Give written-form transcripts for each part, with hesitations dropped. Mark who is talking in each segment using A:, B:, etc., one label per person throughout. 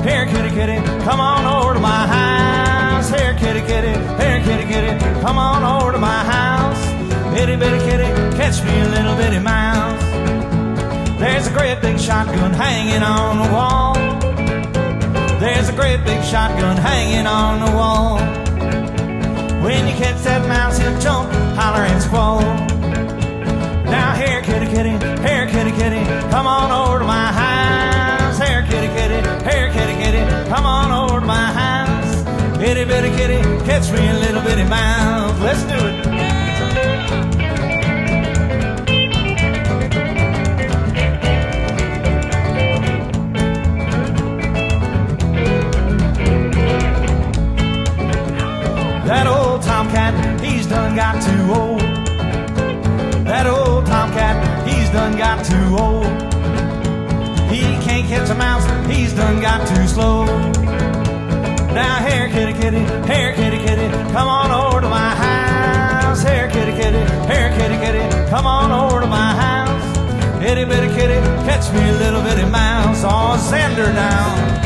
A: here kitty kitty, come on over to my house. Here kitty kitty, here kitty kitty, come on over to my house. Itty bitty kitty, catch me a little bitty mouse. There's a great big shotgun hanging on the wall. There's a great big shotgun hanging on the wall. When you catch that mouse, he'll jump, holler and squall. Now here kitty kitty, here kitty kitty, come on over to my house. Here kitty kitty, here kitty kitty, come on over to my house. Itty bitty kitty, catch me a little bitty mouse. Let's do it. That old tomcat, he's done got too old. That old tomcat, he's done got too old. He can't catch a mouse, he's done got too slow. Now here kitty kitty, here kitty kitty, come on over to my house. Here kitty kitty, here kitty kitty, come on over to my house. Itty bitty kitty, catch me a little bitty mouse. Oh, send her down.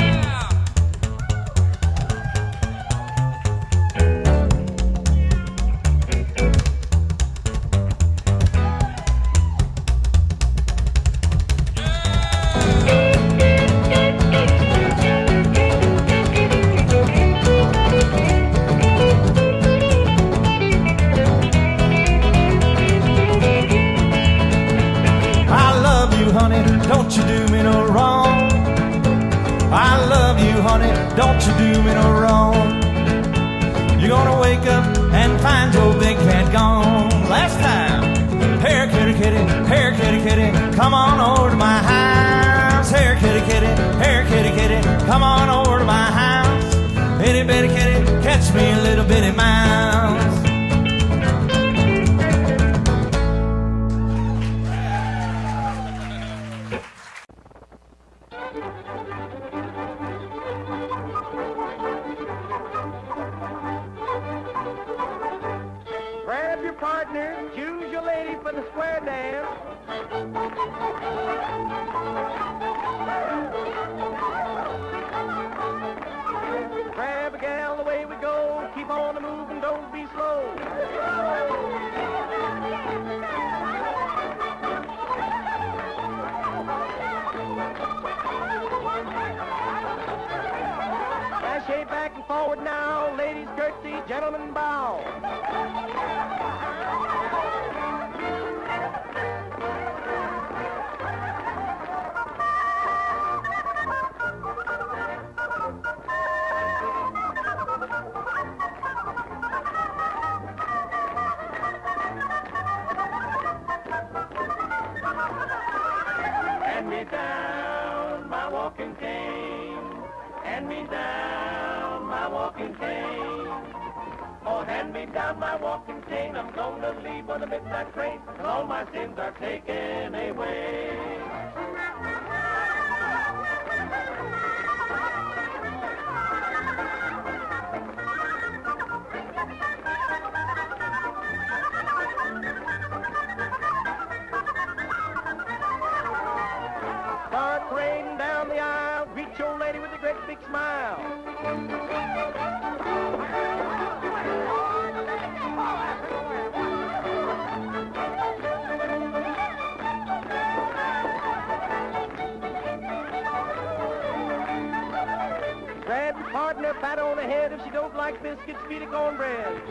A: Don't you do me no wrong. I love you, honey, don't you do me no wrong. You're gonna wake up and find your big cat gone. Last time, here kitty kitty, here kitty kitty, come on over to my house. Here kitty kitty, here kitty kitty, come on over to my house. Itty bitty kitty, catch me a little bitty mouse.
B: Grab your partner, choose your lady for the square dance. Grab a gal, away we go. Keep on the move and don't be slow. Sashay back and forward now. Ladies curtsy, gentlemen bow. Hand me down my walking cane. Hand me down my walking cane. Oh, hand me down my walking cane. I'm gonna leave on the midnight train, and all my sins are taken away. Start parading down the aisle. Greet your lady with a great big smile. Grab your partner, pat on the head. If she don't like biscuits, feed her cornbread.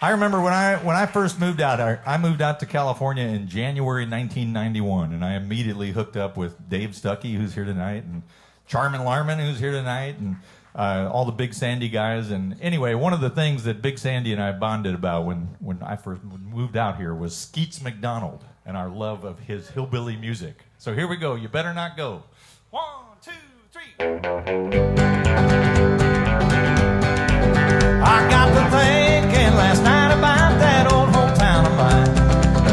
A: I remember when I first moved out. I moved out to California in January 1991, and I immediately hooked up with Dave Stuckey, who's here tonight, and Charmin Larman, who's here tonight, and all the Big Sandy guys. And anyway, one of the things that Big Sandy and I bonded about when I first moved out here was Skeets McDonald and our love of his hillbilly music. So here we go. You better not go. 1, 2, 3. I got to thinking last night about that old hometown of mine,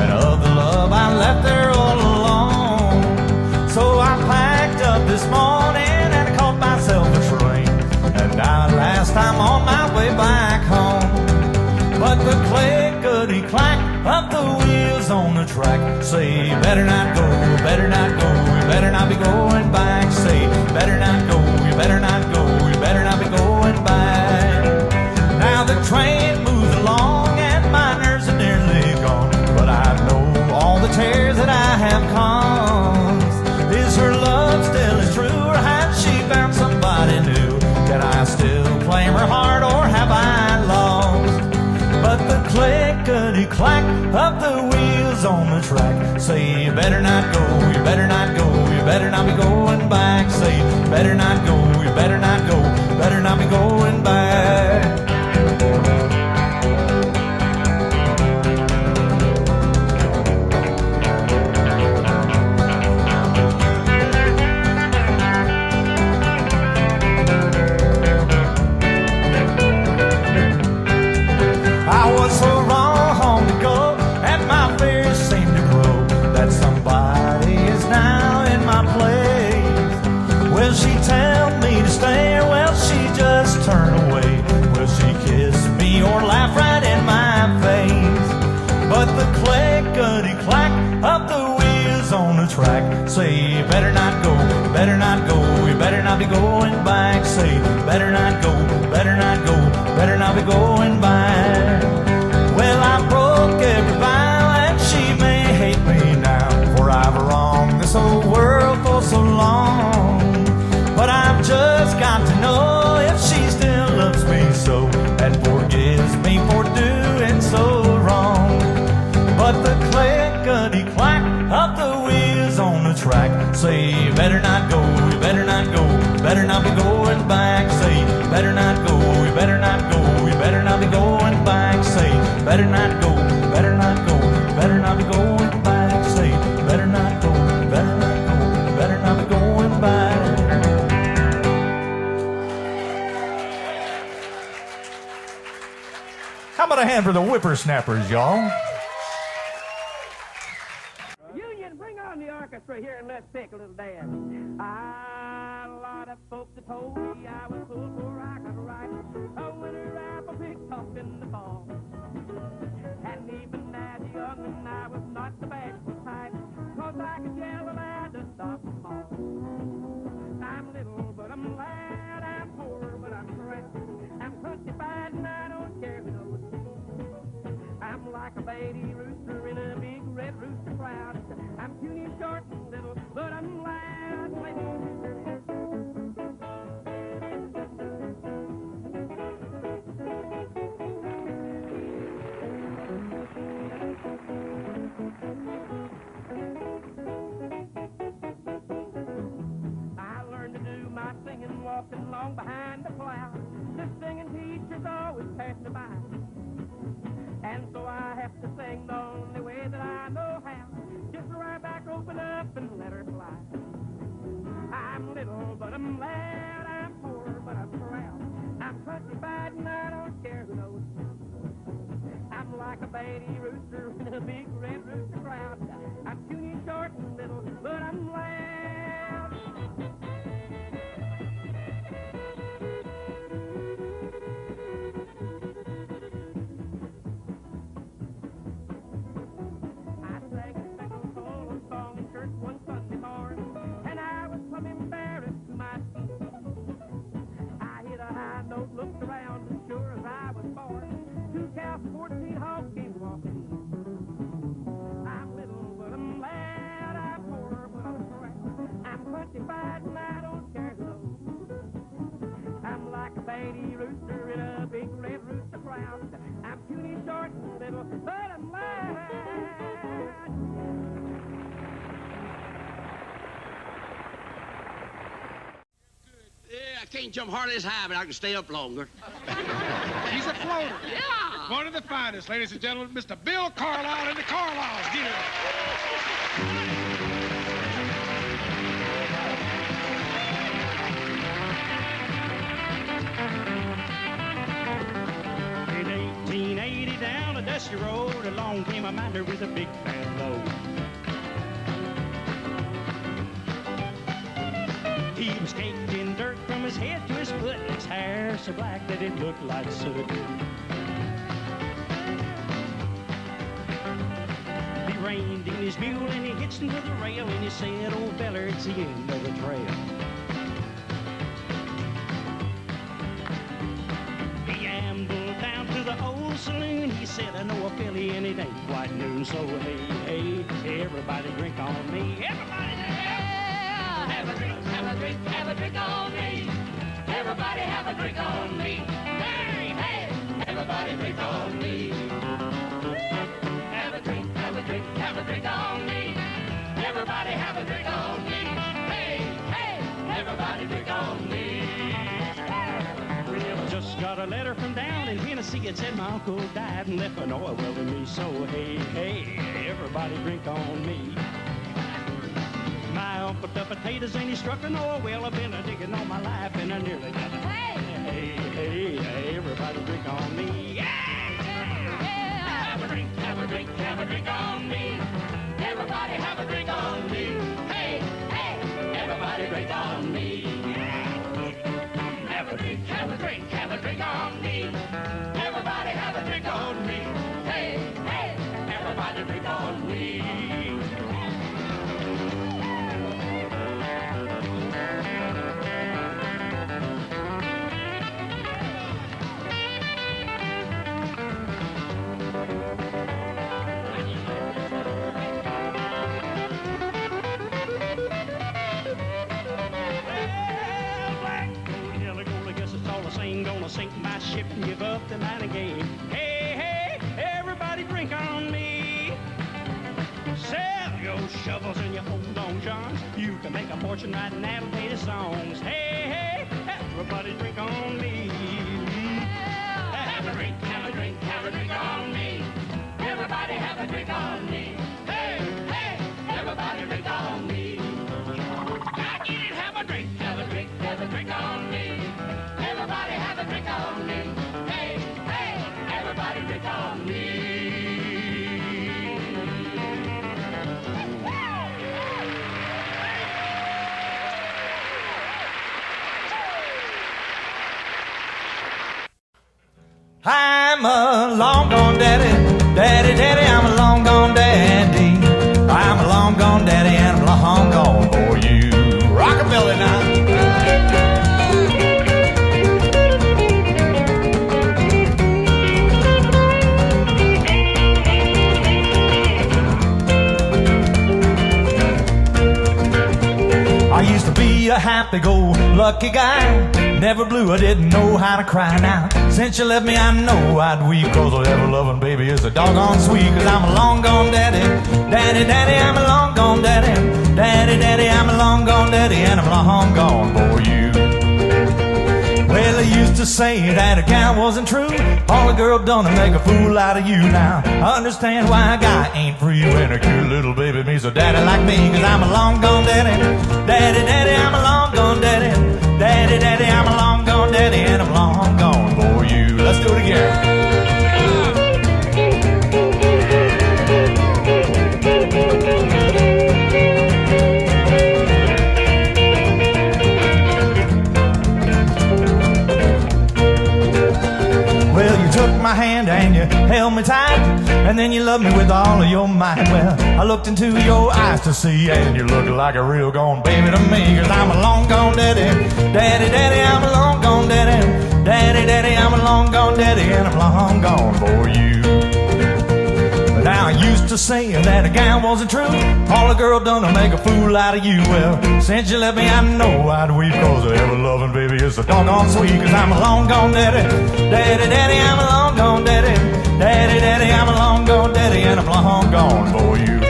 A: and of the love I left there all alone. So I packed up this morning and I caught myself a train, and now last I'm on my way back home. But the clickety-clack of the wheels on the track say, you better not go, you better not go, you better not be going back. Say, you better not go, you better not go, you better not be going back. Now the train moves along and my nerves are nearly gone, but I know all the tears that I have caused. Is her love still as true, or has she found somebody new? Can I still claim her heart, or have I lost? But the clickety-clack of the wheels on the track say, you better not go, you better not go, you better not be going back. Say, you better not go, you better not go, better not be going back. I was so wrong to go, and my fears seem to grow, that somebody is now in my place. Will she tell me to stay, or will she just turn away? Will she kiss me or laugh right in my face? But the clickety-clack of the wheels on the track say, you better not go, better not go, you better not be going back. Say, better not go, better not go, better not be going back. Well, I broke every vow, and she may hate me now, for I've wronged this old world for so long. But I've just got to know if she still loves me so, and forgives me for doing so wrong. But the clickety-clack of the wheels on the track say, you better not go, you better not go, better not be going back. Say, you better not go, you better not go, you better not be going back. Say, better not go, better not go, better not be going back. Say, better not go, better not go, better not be going back. How about a hand for the whippersnappers, y'all?
B: Union, bring on the orchestra here and let's take a little dance. A lot of folks have told me I was fool for I could write a winter apple picked up in the fall. And even as a young and I was not the bashful type, 'cause I could yell and I just stop them all. I'm little but I'm glad, I'm poor but I'm correct. I'm crucified and I don't care who knows. I'm like a baby rooster in a big red rooster crowd. I'm puny, short, and little, but I'm loud. I learned to do my singing walking along behind the plow. The singing teacher's always passed me by. And so I have to sing the only way that I know how. Just right back, open up, and let her fly. I'm little, but I'm loud. I'm poor, but I'm proud. I'm crucified, and I don't care who knows. I'm like a baby rooster in a big red rooster crowd. I'm puny, short, and little, but I'm loud. One Sunday morning, and I was some embarrassed to my skin. I hit a high note, looked around, as sure as I was born, 2 cows, 14 hogs came walking in. I'm little, but I'm loud. I'm poor, but I'm proud. I'm crucified, and I don't care who knows. I'm like a baby rooster in a big red rooster crowd. I'm puny short little bottom line.
C: Yeah, I can't jump hardly as high, but I can stay up longer.
D: He's a floater.
C: Yeah.
D: One of the finest, ladies and gentlemen, Mr. Bill Carlisle and the Carlisles. Get it.
B: In 1880, down a dusty road, along came a miner with a big fat load. He was caked in dirt from his head to his foot, his hair so black that it looked like soot. He reined in his mule and he hitched him to the rail, and he said, "Old feller, it's the end of the trail." He ambled down to the old saloon. He said, "I know a filly and it ain't quite noon, so hey, hey, everybody drink on me. Everybody drink, have a drink, have a drink, have a drink on me. Everybody have a drink on me. Hey, hey, everybody drink on me. Have a drink, have a drink, have a drink on me. Everybody have a drink on me. Hey, hey, everybody drink on me." Well, just got a letter from down in Tennessee. It said my uncle died and left an oil well to me. So hey, hey, everybody drink on me. My uncle dug potatoes and he struck an oil well. I've been digging all my life and I nearly got it. Hey, hey, hey, hey, everybody drink on me. Yeah, yeah, yeah. Have a drink, have a drink, have a drink on me. Everybody have a drink on me. Hey, hey, everybody drink on me. Have a drink, have a drink, have a drink on me. Everybody have a drink on me. Hey, hey, everybody drink on me. Gonna sink my ship and give up the line again. Hey, hey, everybody drink on me. Sell your shovels and your old Don Johns. You can make a fortune writing navigator songs. Hey, hey, everybody drink on me. Have a drink, have a drink, have a drink on me. Everybody have a drink on me. Hey, hey, everybody drink on me. I get it, have a drink, have a drink, have a drink on me. Everybody have a drink on me. Hey, hey, everybody drink on me.
A: I'm a long gone daddy, daddy, daddy, I'm a long gone daddy. I'm a long gone daddy and I'm long gone for you. Rockabilly now. I used to be a happy-go-lucky guy. Never blue, I didn't know how to cry now. Since you left me, I know I'd weep. Cause a ever-loving baby is a doggone sweet. Cause I'm a long-gone daddy. Daddy, daddy, I'm a long-gone daddy. Daddy, daddy, I'm a long-gone daddy. And I'm long gone for you. Well, they used to say that a gal wasn't true. All a girl done to make a fool out of you. Now, I understand why a guy ain't free when a cute little baby meets a daddy like me. Cause I'm a long-gone daddy. Daddy, daddy, I'm a long-gone daddy. Daddy, daddy, I'm a long-gone daddy. And I'm long gone for you. Let's do it again. My hand and you held me tight, and then you loved me with all of your might. Well, I looked into your eyes to see, and you look like a real gone baby to me. Cause I'm a long gone daddy. Daddy, daddy, I'm a long gone daddy. Daddy, daddy, I'm a long gone daddy. And I'm long gone for you. But now I used to say that a guy wasn't true. All a girl done to make a fool out of you. Well, since you left me, I know I'd weep. Cause the ever-loving baby is so doggone sweet. Cause I'm a long gone daddy. Daddy, daddy, I'm a long gone daddy. Daddy, daddy, I'm a long gone daddy, and I'm long gone for you.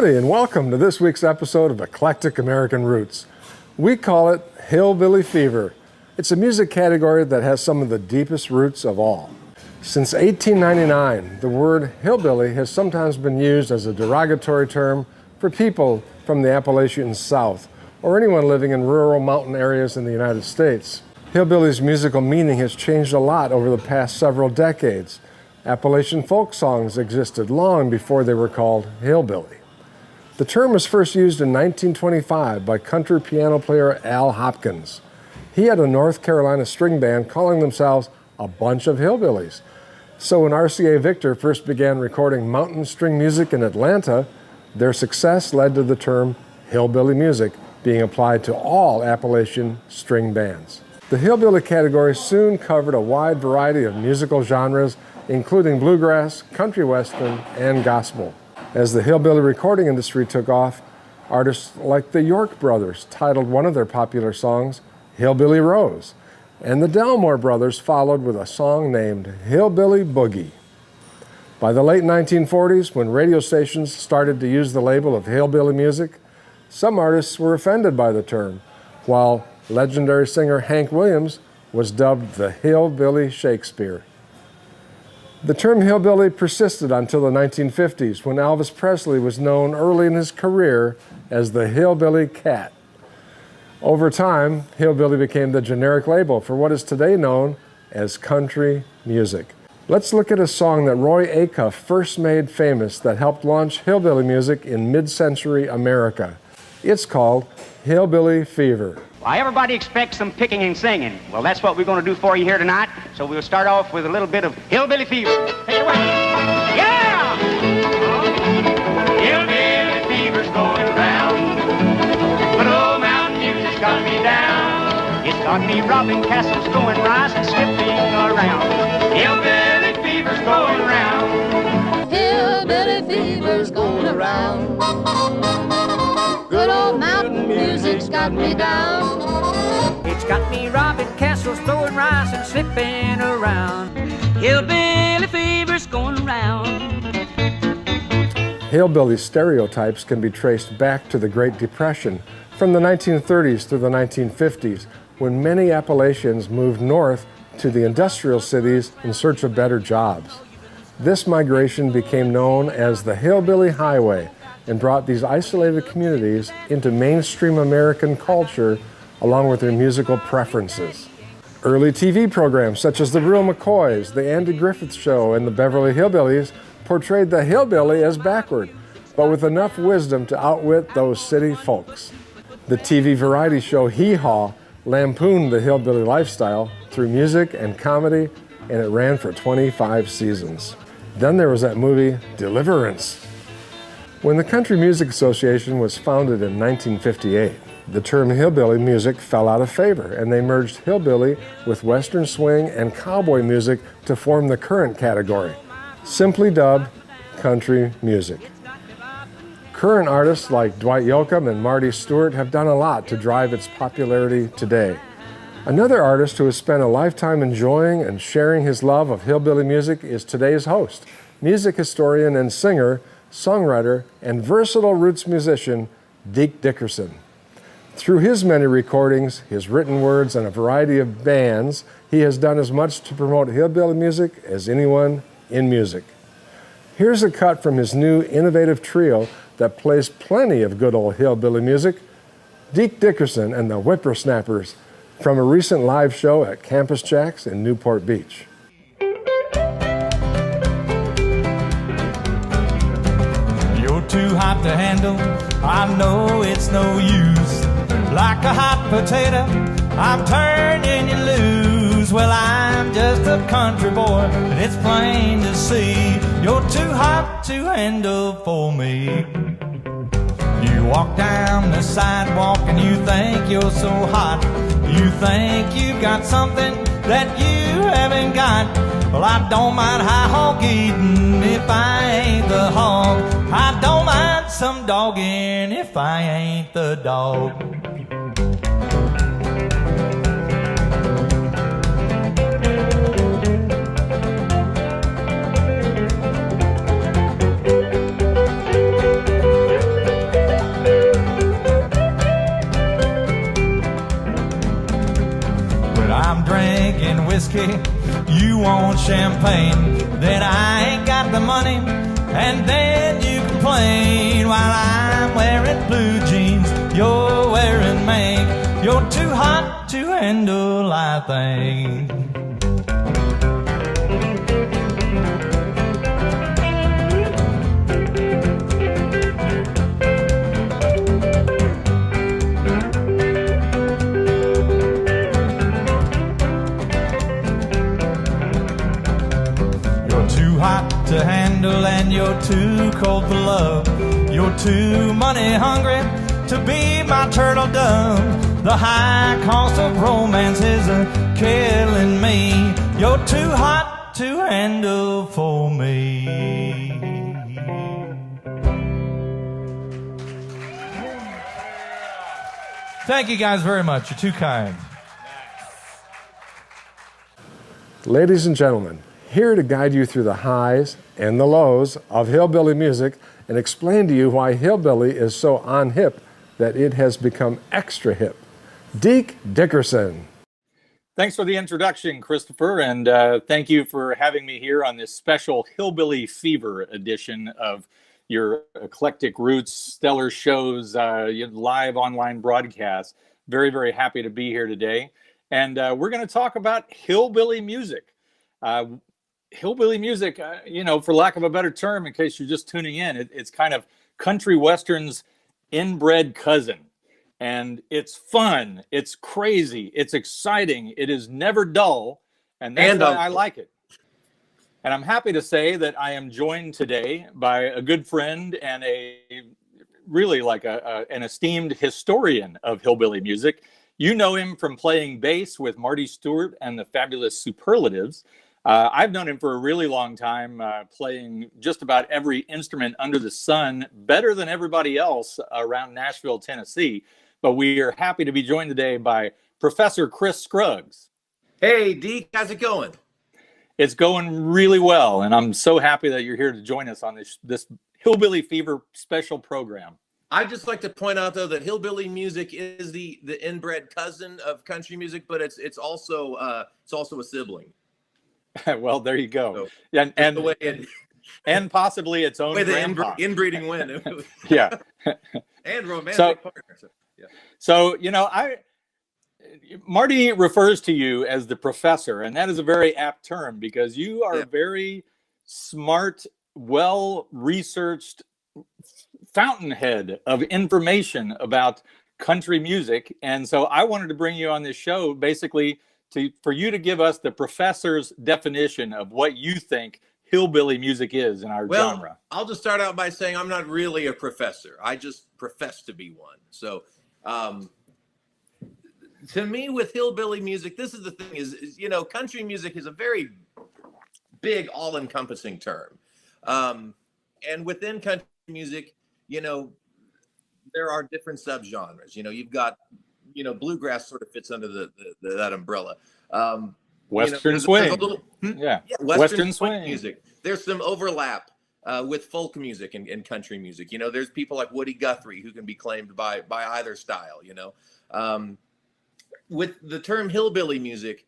E: Howdy and welcome to this week's episode of Eclectic American Roots. We call it Hillbilly Fever. It's a music category that has some of the deepest roots of all. Since 1899, the word hillbilly has sometimes been used as a derogatory term for people from the Appalachian South or anyone living in rural mountain areas in the United States. Hillbilly's musical meaning has changed a lot over the past several decades. Appalachian folk songs existed long before they were called hillbilly. The term was first used in 1925 by country piano player Al Hopkins. He had a North Carolina string band calling themselves a bunch of hillbillies. So when RCA Victor first began recording mountain string music in Atlanta, their success led to the term hillbilly music being applied to all Appalachian string bands. The hillbilly category soon covered a wide variety of musical genres, including bluegrass, country western, and gospel. As the hillbilly recording industry took off, artists like the York Brothers titled one of their popular songs Hillbilly Rose, and the Delmore Brothers followed with a song named Hillbilly Boogie. By the late 1940s, when radio stations started to use the label of hillbilly music, some artists were offended by the term, while legendary singer Hank Williams was dubbed the Hillbilly Shakespeare. The term hillbilly persisted until the 1950s, when Elvis Presley was known early in his career as the Hillbilly Cat. Over time, hillbilly became the generic label for what is today known as country music. Let's look at a song that Roy Acuff first made famous that helped launch hillbilly music in mid-century America. It's called Hillbilly Fever.
F: Why, everybody expects some picking and singing. Well, that's what we're going to do for you here tonight. So we'll start off with a little bit of Hillbilly Fever. Take it away. Yeah! Hillbilly Fever's going round. But old mountain music's got me down. It's got me robbing castles, going rise and slipping around. Hillbilly Fever's going round.
G: Hillbilly Fever's going around. Good old mountain music's got me down.
H: It's got me robbing castles, throwing rice and slipping around. Hillbilly fever's going round.
E: Hillbilly stereotypes can be traced back to the Great Depression from the 1930s through the 1950s, when many Appalachians moved north to the industrial cities in search of better jobs. This migration became known as the Hillbilly Highway and brought these isolated communities into mainstream American culture along with their musical preferences. Early TV programs such as The Real McCoys, The Andy Griffith Show, and The Beverly Hillbillies portrayed the hillbilly as backward, but with enough wisdom to outwit those city folks. The TV variety show Hee Haw lampooned the hillbilly lifestyle through music and comedy, and it ran for 25 seasons. Then there was that movie, Deliverance. When the Country Music Association was founded in 1958, the term hillbilly music fell out of favor, and they merged hillbilly with western swing and cowboy music to form the current category, simply dubbed country music. Current artists like Dwight Yoakam and Marty Stewart have done a lot to drive its popularity today. Another artist who has spent a lifetime enjoying and sharing his love of hillbilly music is today's host, music historian and singer, songwriter, and versatile roots musician, Deke Dickerson. Through his many recordings, his written words, and a variety of bands, he has done as much to promote hillbilly music as anyone in music. Here's a cut from his new innovative trio that plays plenty of good old hillbilly music, Deke Dickerson and the Whippersnappers, from a recent live show at Campus Jacks in Newport Beach.
A: You're too hot to handle, I know it's no use. Like a hot potato, I'm turning you loose. Well, I'm just a country boy, and it's plain to see you're too hot to handle for me. You walk down the sidewalk and you think you're so hot. You think you've got something that you haven't got. Well, I don't mind high hog eating if I ain't the hog. I don't mind some dogging if I ain't the dog. I'm drinking whiskey, you want champagne, then I ain't got the money, and then you complain. While I'm wearing blue jeans, you're wearing mink. You're too hot to handle, I think. Hot to handle and you're too cold for love. You're too money hungry to be my turtle dove. The high cost of romance is killing me. You're too hot to handle for me. Thank you guys very much. You're too kind.
E: Ladies and gentlemen, here to guide you through the highs and the lows of hillbilly music and explain to you why hillbilly is so on-hip that it has become extra hip. Deke Dickerson.
I: Thanks for the introduction, Christopher, and thank you for having me here on this special Hillbilly Fever edition of your Eclectic Roots Stellar Shows live online broadcast. Very, very happy to be here today. And we're going to talk about hillbilly music. Hillbilly music, for lack of a better term, in case you're just tuning in, it's kind of country western's inbred cousin. and it's fun, it's crazy, it's exciting, it is never dull, and that's why I like it. And I'm happy to say that I am joined today by a good friend and really like an esteemed historian of hillbilly music. You know him from playing bass with Marty Stewart and the Fabulous Superlatives. I've known him for a really long time, playing just about every instrument under the sun, better than everybody else around Nashville, Tennessee. But we are happy to be joined today by Professor Chris Scruggs.
J: Hey, Deke, how's it going?
I: It's going really well, and I'm so happy that you're here to join us on this Hillbilly Fever special program.
J: I'd just like to point out, though, that hillbilly music is the inbred cousin of country music, but it's also a sibling.
I: Well, there you go.
J: So,
I: and possibly its own
J: the inbreeding win.
I: Yeah.
J: And romantic partner. So, yeah.
I: So, Marty refers to you as the professor, and that is a very apt term because you are a very smart, well-researched fountainhead of information about country music. And so I wanted to bring you on this show basically for you to give us the professor's definition of what you think hillbilly music is in our genre.
J: I'll just start out by saying I'm not really a professor. I just profess to be one. So to me, with hillbilly music, this is the thing is country music is a very big, all-encompassing term. And within country music, there are different subgenres. You've got, bluegrass sort of fits under that umbrella.
I: Western swing.
J: Western swing music. There's some overlap with folk music and country music. There's people like Woody Guthrie who can be claimed by either style, with the term hillbilly music,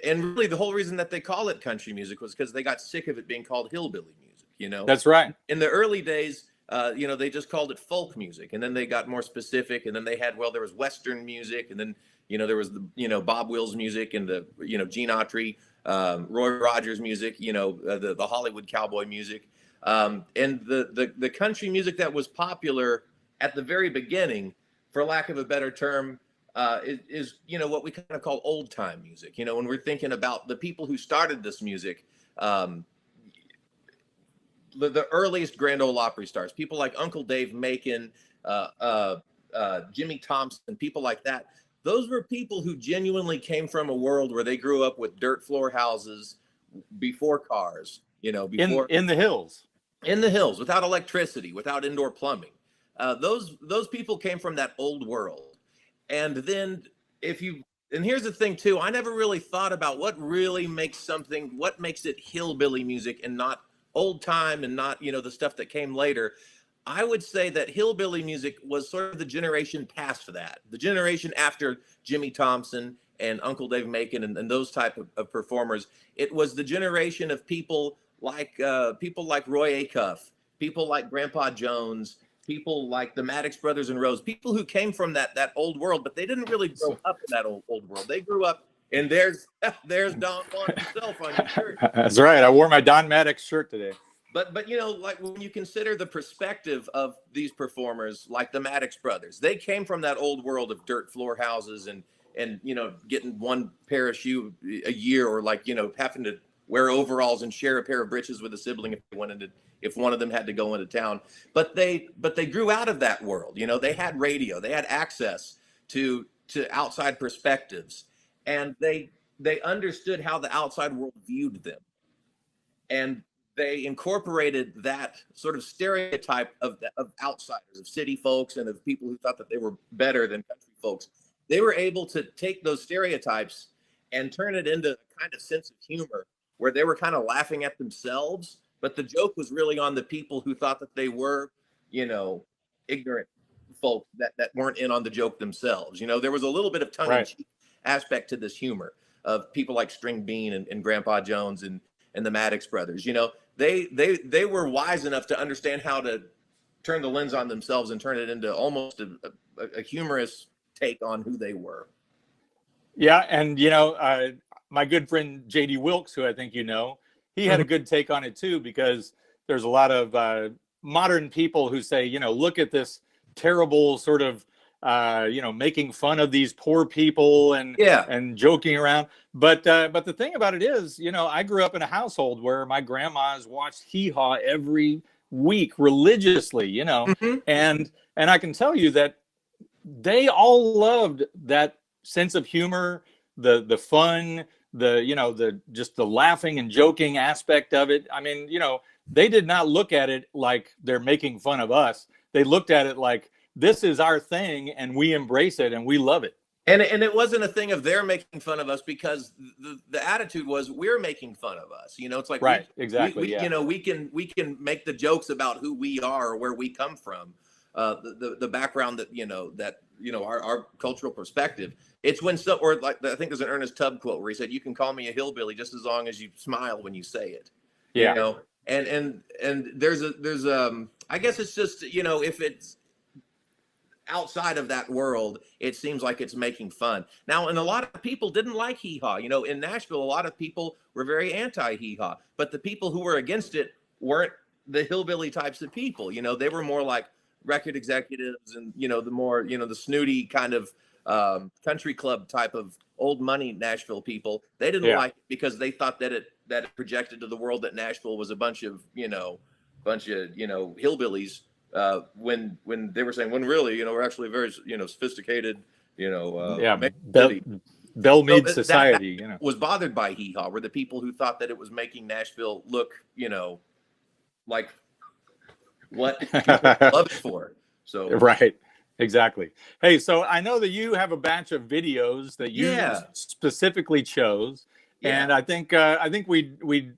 J: and really the whole reason that they call it country music was because they got sick of it being called hillbilly music,
I: That's right.
J: In the early days, they just called it folk music, and then they got more specific, and then they had, there was Western music, and then, there was the, Bob Wills music and the, Gene Autry, Roy Rogers music, the Hollywood cowboy music. And the country music that was popular at the very beginning, for lack of a better term, is what we kind of call old time music. When we're thinking about the people who started this music, the earliest Grand Ole Opry stars, people like Uncle Dave Macon, Jimmy Thompson, people like that. Those were people who genuinely came from a world where they grew up with dirt floor houses before cars, before
I: in the hills,
J: without electricity, without indoor plumbing. Those people came from that old world. And then and here's the thing too, I never really thought about what makes it hillbilly music and not old time and not, the stuff that came later. I would say that hillbilly music was sort of the generation past that, the generation after Jimmy Thompson and Uncle Dave Macon and those type of performers. It was the generation of people like Roy Acuff, people like Grandpa Jones, people like the Maddox brothers and Rose, people who came from that old world, but they didn't really grow up in that old world. They grew up, and there's Don Juan himself on your shirt.
I: That's right. I wore my Don Maddox shirt today.
J: But like when you consider the perspective of these performers, like the Maddox brothers, they came from that old world of dirt floor houses and getting one pair of shoe a year, or having to wear overalls and share a pair of breeches with a sibling if one of them had to go into town. But they grew out of that world. They had radio, they had access to outside perspectives, and they understood how the outside world viewed them. And they incorporated that sort of stereotype of outsiders, of city folks, and of people who thought that they were better than country folks. They were able to take those stereotypes and turn it into a kind of sense of humor where they were kind of laughing at themselves, but the joke was really on the people who thought that they were, ignorant folk that weren't in on the joke themselves. There was a little bit of tongue-in-cheek aspect to this humor of people like String Bean and Grandpa Jones and the Maddox brothers. They were wise enough to understand how to turn the lens on themselves and turn it into almost a humorous take on who they were.
I: Yeah, and my good friend J.D. Wilkes, who I think he had a good take on it too, because there's a lot of modern people who say, look at this terrible sort of making fun of these poor people and joking around. But the thing about it is, I grew up in a household where my grandmas watched Hee Haw every week religiously, and I can tell you that they all loved that sense of humor, the fun, just the laughing and joking aspect of it. I mean, they did not look at it like they're making fun of us. They looked at it like, this is our thing and we embrace it and we love it.
J: And it wasn't a thing of they're making fun of us, because the attitude was we're making fun of us. It's like,
I: right, exactly.
J: we can make the jokes about who we are or where we come from, the background that our cultural perspective. It's when or like, I think there's an Ernest Tubb quote where he said, "You can call me a hillbilly just as long as you smile when you say it."
I: Yeah.
J: And there's I guess it's just, if it's outside of that world, it seems like it's making fun. Now, and a lot of people didn't like Hee Haw. In Nashville, a lot of people were very anti-Hee Haw, but the people who were against it weren't the hillbilly types of people. They were more like record executives and, the more, the snooty kind of country club type of old money Nashville people. They didn't like it because they thought that it projected to the world that Nashville was a bunch of hillbillies. When they were saying, when really, we're actually very, sophisticated,
I: Belle-Meade society,
J: that was bothered by Hee Haw were the people who thought that it was making Nashville look, like what people love it for. So
I: right, exactly. Hey, so I know that you have a batch of videos that you specifically chose, and I think we'd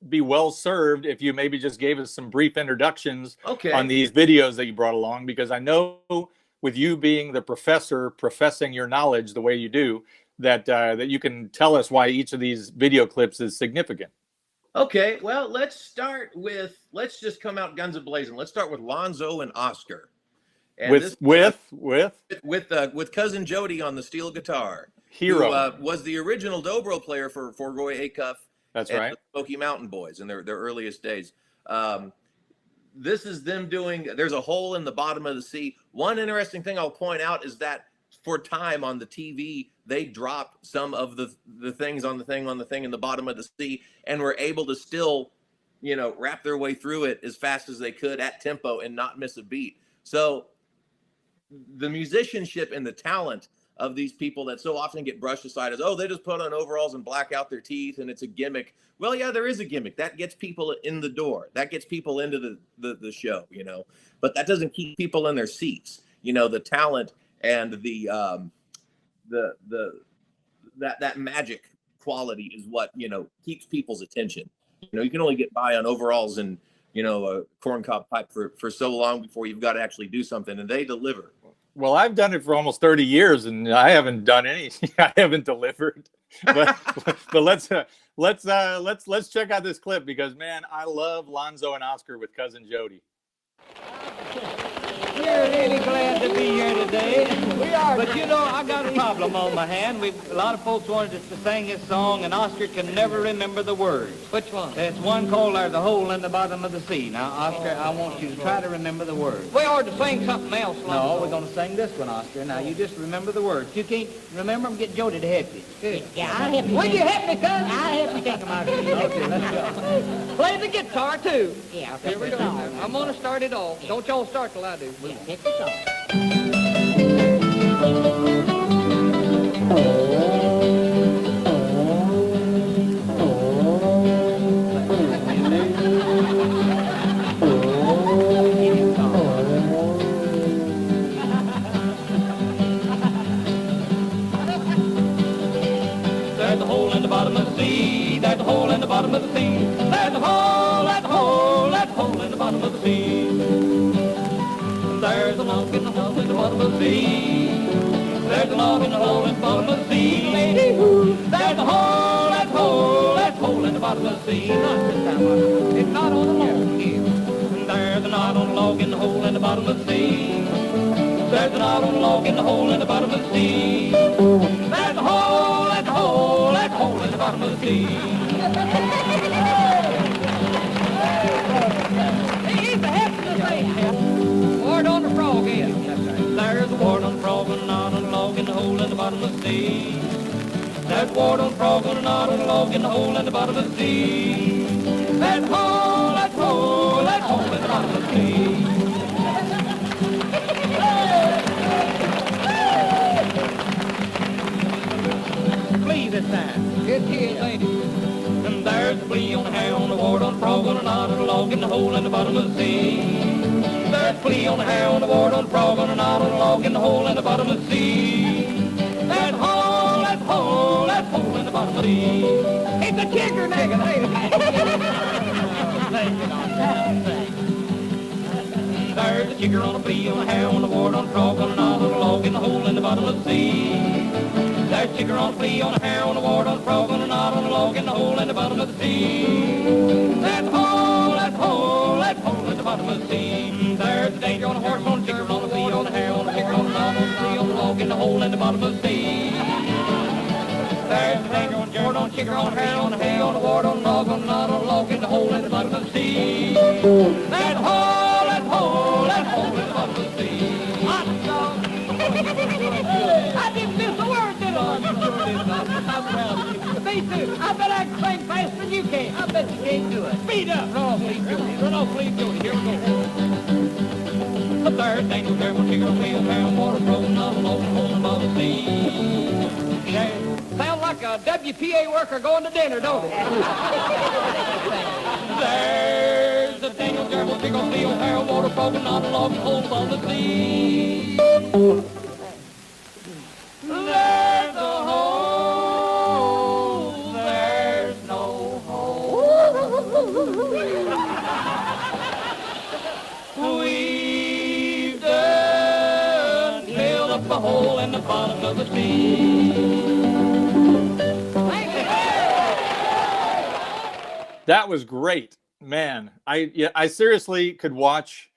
I: be well served if you maybe just gave us some brief introductions on these videos that you brought along, because I know with you being the professor professing your knowledge the way you do, that you can tell us why each of these video clips is significant.
J: Okay, well, let's just come out guns a-blazing. Let's start with Lonzo and Oscar. And with cousin Jody on the steel guitar.
I: Hero.
J: Who was the original dobro player for Roy Acuff.
I: That's right.
J: The Smoky Mountain Boys in their earliest days. This is them doing There's a Hole in the Bottom of the Sea. One interesting thing I'll point out is that for time on the TV, they dropped some of the things on the thing in the bottom of the sea and were able to still, wrap their way through it as fast as they could at tempo and not miss a beat. So the musicianship and the talent of these people that so often get brushed aside as, oh, they just put on overalls and black out their teeth and it's a gimmick. Well, yeah, there is a gimmick. That gets people in the door. That gets people into the show, but that doesn't keep people in their seats. The talent and that magic quality is what, keeps people's attention. You can only get by on overalls and, a corncob pipe for so long before you've got to actually do something, and they deliver.
I: Well, I've done it for almost 30 years and I haven't done anything. I haven't delivered. But let's check out this clip, because man, I love Lonzo and Oscar with cousin Jody.
H: We're really glad to be here today. We are. But I got a problem on my hand. A lot of folks wanted us to sing this song, and Oscar can never remember the words. Which one? It's one called "There's a Hole in the Bottom of the Sea." Now, Oscar, I want you to try to remember the words. We ought to sing something else. No, we're going to sing this one, Oscar. Now, you just remember the words. You can't remember them, get Jody to help you. Good. Yeah, I'll help you. Will you help me, cuz? I'll help you take them out. Okay, let's go. Play the guitar, too. Yeah, here we go. I'm going to start it off. Yeah. Don't y'all start till I do. Yeah, hit the song. There's a hole in the bottom of the sea. There's a hole in the bottom of the sea. There's a hole, there's a hole, there's a hole in the bottom of the sea. There's a log in the hole in the bottom of the sea. There's a log in the hole in the bottom of the sea. Lady, there's a hole, there's a hole, there's a hole in the bottom of the sea. Not this time, it's not on the log here. There's a knot on the log in the hole in the bottom of the sea. There's a knot on the log in the hole in the bottom of the sea. There's a hole, there's a hole, there's a hole in the bottom of the sea. He's the head of the thing. Ward on the frog is. That's right. There's a wart on frog on a log in the hole in the bottom of the sea. There's a wart on frog on a log in the hole in the bottom of the sea. That hole, that hole, that hole in the bottom of the sea. Flea this time. Good kid, lady. And there's a flea on a hound, a wart on a frog on a log in the hole in the bottom of the sea. There's a flea on a hound, a wart on a frog on a log in the hole in the bottom of the sea. That hole, that hole, that hole in the bottom of the sea. It's a kicker, nigga. There's a kicker on a flea on a hound, a wart on a frog on a log in the hole in the bottom of the sea. There's a kicker on a flea on a hound, a wart on a frog on a log in the hole in the bottom of the sea. That hole, that hole, that hole in the bottom of the sea. There's a danger on a horse, on a kicker on a flea on a hound, a kicker on a flea on a log in the hole in the bottom of the sea. There's a danger on a wart on a kicker on a hound, a hay on a wart on a log in the hole in the bottom of the sea. That hole, that hole, that hole in the bottom of the sea. I didn't miss a word, did I? Me too. I bet I can sing faster than you can. I bet you can't do it. Speed up. Run off, please, Jody. Run off, please, Jody. Here we go. The third thing was there when she gonna feel pound water frozen on the low hole in the sea. Sound like a WPA worker going to dinner, don't it? There's a thing on there when she gonna feel pound water frozen on the low hole in the sea. There's a hole, there's no hole. We've done filled up a hole in the bottom of the sea.
I: That was great, man. I seriously could watch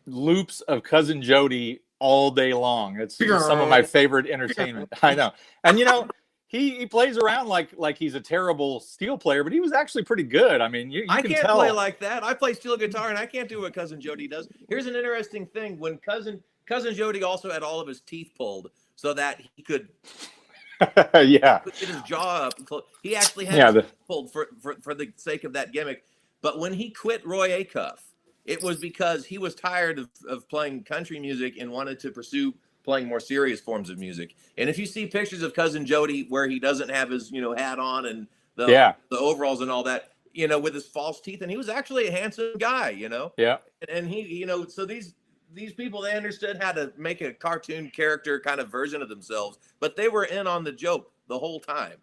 I: loops of Cousin Jody all day long. It's some of my favorite entertainment. I know. And he plays around like he's a terrible steel player, but he was actually pretty good. I mean, you
J: I
I: can
J: can't
I: tell.
J: play like that. I play steel guitar, and I can't do what Cousin Jody does. Here's an interesting thing: when Cousin Jody also had all of his teeth pulled so that he could
I: yeah,
J: get his jaw up. He actually had his teeth pulled for the sake of that gimmick. But when he quit Roy Acuff, it was because he was tired of playing country music and wanted to pursue playing more serious forms of music. And if you see pictures of Cousin Jody where he doesn't have his hat on and the overalls and all that, with his false teeth, and he was actually a handsome guy,
I: Yeah.
J: And he, so these people, they understood how to make a cartoon character kind of version of themselves, but they were in on the joke the whole time.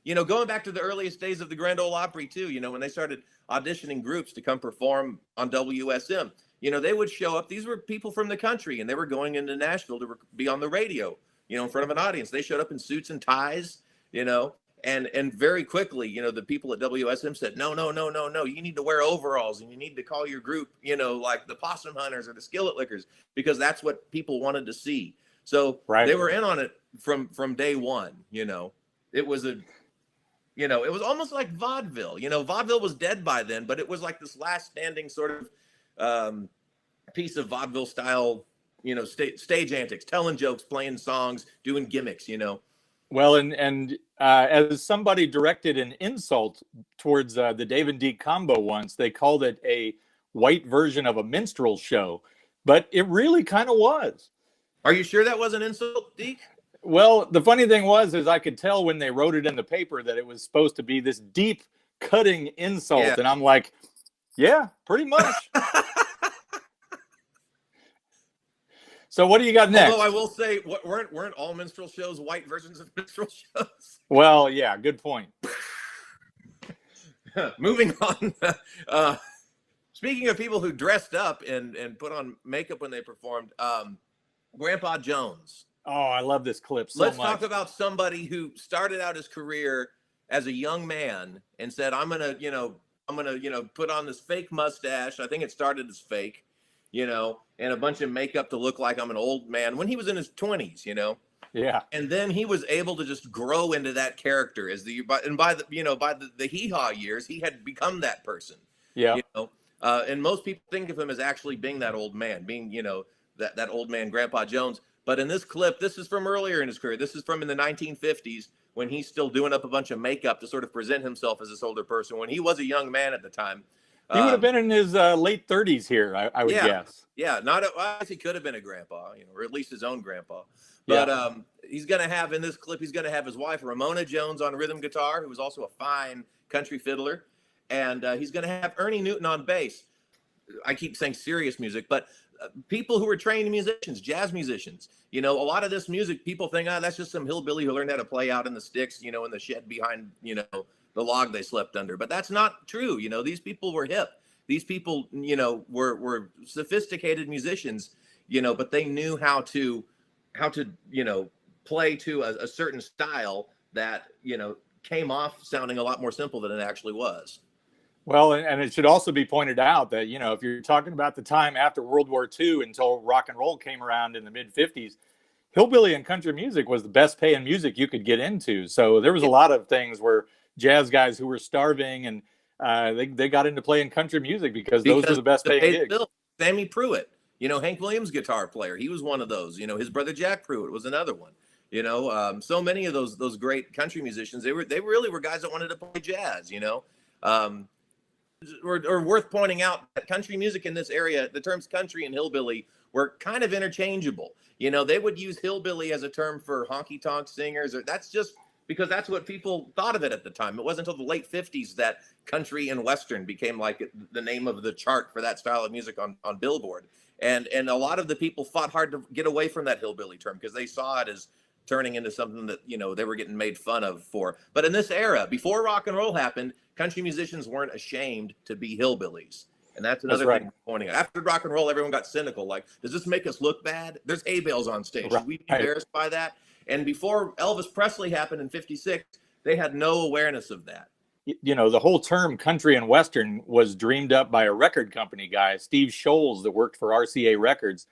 J: Going back to the earliest days of the Grand Ole Opry too, when they started auditioning groups to come perform on WSM, they would show up. These were people from the country, and they were going into Nashville to be on the radio, in front of an audience. They showed up in suits and ties, and very quickly, the people at WSM said, no, you need to wear overalls, and you need to call your group, like the Possum Hunters or the Skillet Lickers, because that's what people wanted to see. So they were in on it from day one. It was it was almost like vaudeville. Vaudeville was dead by then, but it was like this last standing sort of piece of vaudeville style, stage antics, telling jokes, playing songs, doing gimmicks,
I: Well, and as somebody directed an insult towards the Dave and Deke combo once, they called it a white version of a minstrel show, but it really kind of was.
J: Are you sure that was an insult, Deke?
I: Well, the funny thing is I could tell when they wrote it in the paper that it was supposed to be this deep cutting insult.
J: Yeah.
I: And I'm like, yeah, pretty much. So what do you got next?
J: Although I will say, weren't all minstrel shows white versions of minstrel shows?
I: Well, yeah, good point.
J: Moving on. Speaking of people who dressed up and put on makeup when they performed, Grandpa Jones.
I: Oh, I love this clip so much.
J: Let's talk about somebody who started out his career as a young man and said, I'm gonna put on this fake mustache. I think it started as fake, and a bunch of makeup to look like I'm an old man when he was in his 20s,
I: Yeah.
J: And then he was able to just grow into that character by the hee-haw years, he had become that person.
I: Yeah.
J: And most people think of him as actually being that old man, being, that old man, Grandpa Jones. But in this clip, this is from earlier in his career. This is from in the 1950s when he's still doing up a bunch of makeup to sort of present himself as this older person. When he was a young man at the time.
I: He would have been in his late 30s here, I would guess.
J: Yeah, he could have been a grandpa, or at least his own grandpa. But he's going to have, in this clip, he's going to have his wife, Ramona Jones, on rhythm guitar, who was also a fine country fiddler. And he's going to have Ernie Newton on bass. I keep saying serious music, but people who are trained musicians, jazz musicians, a lot of this music, people think, that's just some hillbilly who learned how to play out in the sticks, in the shed behind, the log they slept under. But that's not true. These people were hip. These people, were sophisticated musicians, but they knew how to play to a certain style that, came off sounding a lot more simple than it actually was.
I: Well, and it should also be pointed out that, if you're talking about the time after World War II until rock and roll came around in the mid-50s, hillbilly and country music was the best paying music you could get into. So there was a lot of things where jazz guys who were starving and they got into playing country music because those were the best paying gigs.
J: Sammy Pruitt, Hank Williams guitar player, he was one of those. His brother Jack Pruitt was another one. So many of those great country musicians, they really were guys that wanted to play jazz. Or worth pointing out that country music in this area, the terms country and hillbilly were kind of interchangeable. They would use hillbilly as a term for honky-tonk singers, or that's just because that's what people thought of it at the time. It wasn't until the late 50s that country and western became like the name of the chart for that style of music on Billboard. And a lot of the people fought hard to get away from that hillbilly term because they saw it as turning into something that, they were getting made fun of for. But in this era, before rock and roll happened, country musicians weren't ashamed to be hillbillies. And that's another thing we're pointing out. After rock and roll, everyone got cynical. Like, does this make us look bad? There's hay bales on stage. Should we be embarrassed by that? And before Elvis Presley happened in 56, they had no awareness of that.
I: The whole term country and western was dreamed up by a record company guy, Steve Scholes, that worked for RCA Records,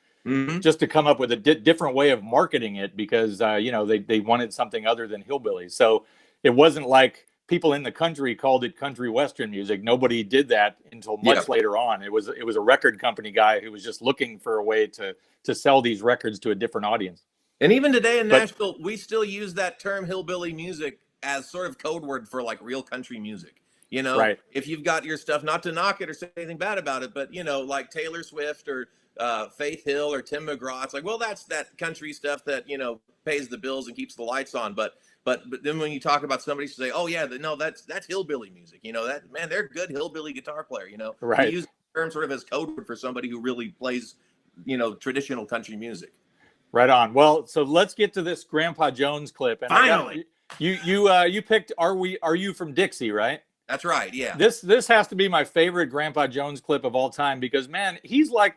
I: just to come up with a different way of marketing it because, they wanted something other than hillbilly. So it wasn't like people in the country called it country western music. Nobody did that until much later on. It was a record company guy who was just looking for a way to sell these records to a different audience.
J: And even today in Nashville, we still use that term hillbilly music as sort of code word for like real country music. If you've got your stuff, not to knock it or say anything bad about it, but like Taylor Swift or Faith Hill or Tim McGraw, it's like, well, that's that country stuff that, pays the bills and keeps the lights on. But then when you talk about somebody who say, oh yeah, no, that's hillbilly music, that, man, they're good hillbilly guitar player, They use the term sort of as code word for somebody who really plays, traditional country music.
I: Right on. Well, so let's get to this Grandpa Jones clip. And
J: finally,
I: you picked Are You From Dixie, right?
J: That's right. Yeah.
I: This has to be my favorite Grandpa Jones clip of all time because, man, he's like,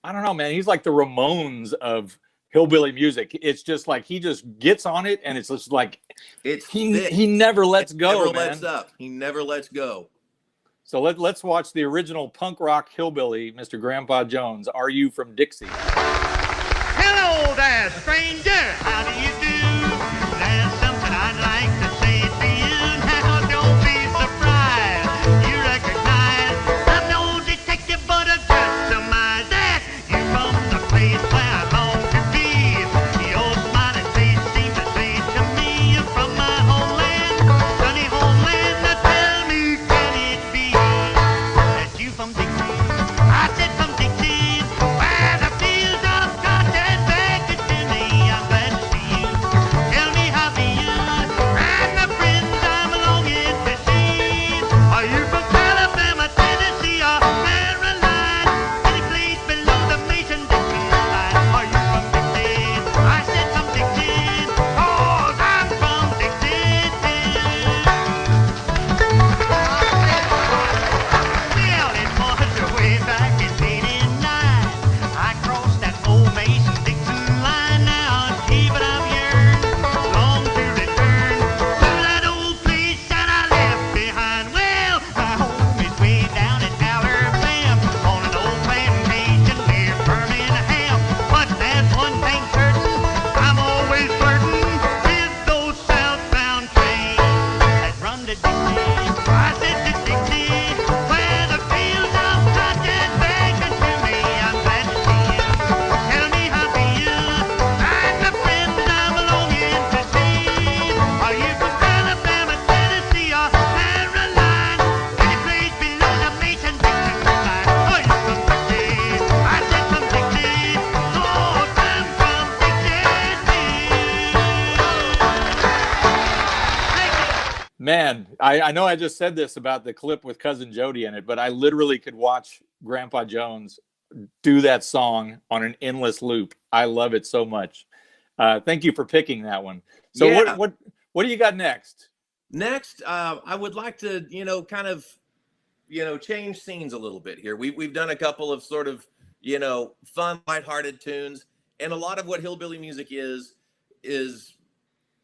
I: I don't know, man, he's like the Ramones of hillbilly music. It's just like he just gets on it, and it's just like he never lets go.
J: Never lets up. He never lets go.
I: So let's watch the original punk rock hillbilly, Mr. Grandpa Jones. Are You From Dixie?
F: Hello there, stranger. How do you do? There's something I'd like to say to you. Now don't be surprised. You recognize I'm no detective, but a just surmise that you're from the place where I long to be. Your smiling face seems to say to me you're from my homeland, sunny homeland. Now tell me, can it be that you from Dixie? I said from Dixie, where the fields of cotton. I'm glad to see you.
I: Man, I know I just said this about the clip with Cousin Jody in it, but I literally could watch Grandpa Jones do that song on an endless loop. I love it so much. Thank you for picking that one. So
J: Yeah.
I: what do you got next?
J: Next, I would like to, kind of, change scenes a little bit here. We've done a couple of sort of, fun, lighthearted tunes, and a lot of what hillbilly music is,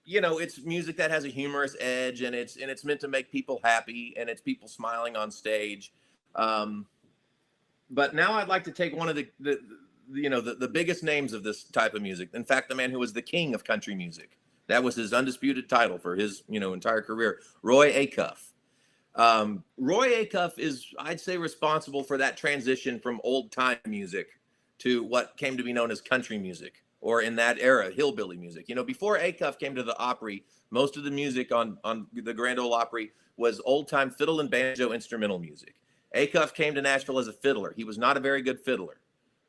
J: it's music that has a humorous edge, and it's meant to make people happy, and it's people smiling on stage. But now I'd like to take one of the biggest names of this type of music. In fact, the man who was the king of country music. That was his undisputed title for his, entire career, Roy Acuff. Roy Acuff is, I'd say, responsible for that transition from old time music to what came to be known as country music, or in that era, hillbilly music. Before Acuff came to the Opry, most of the music on the Grand Ole Opry was old time fiddle and banjo instrumental music. Acuff came to Nashville as a fiddler. He was not a very good fiddler.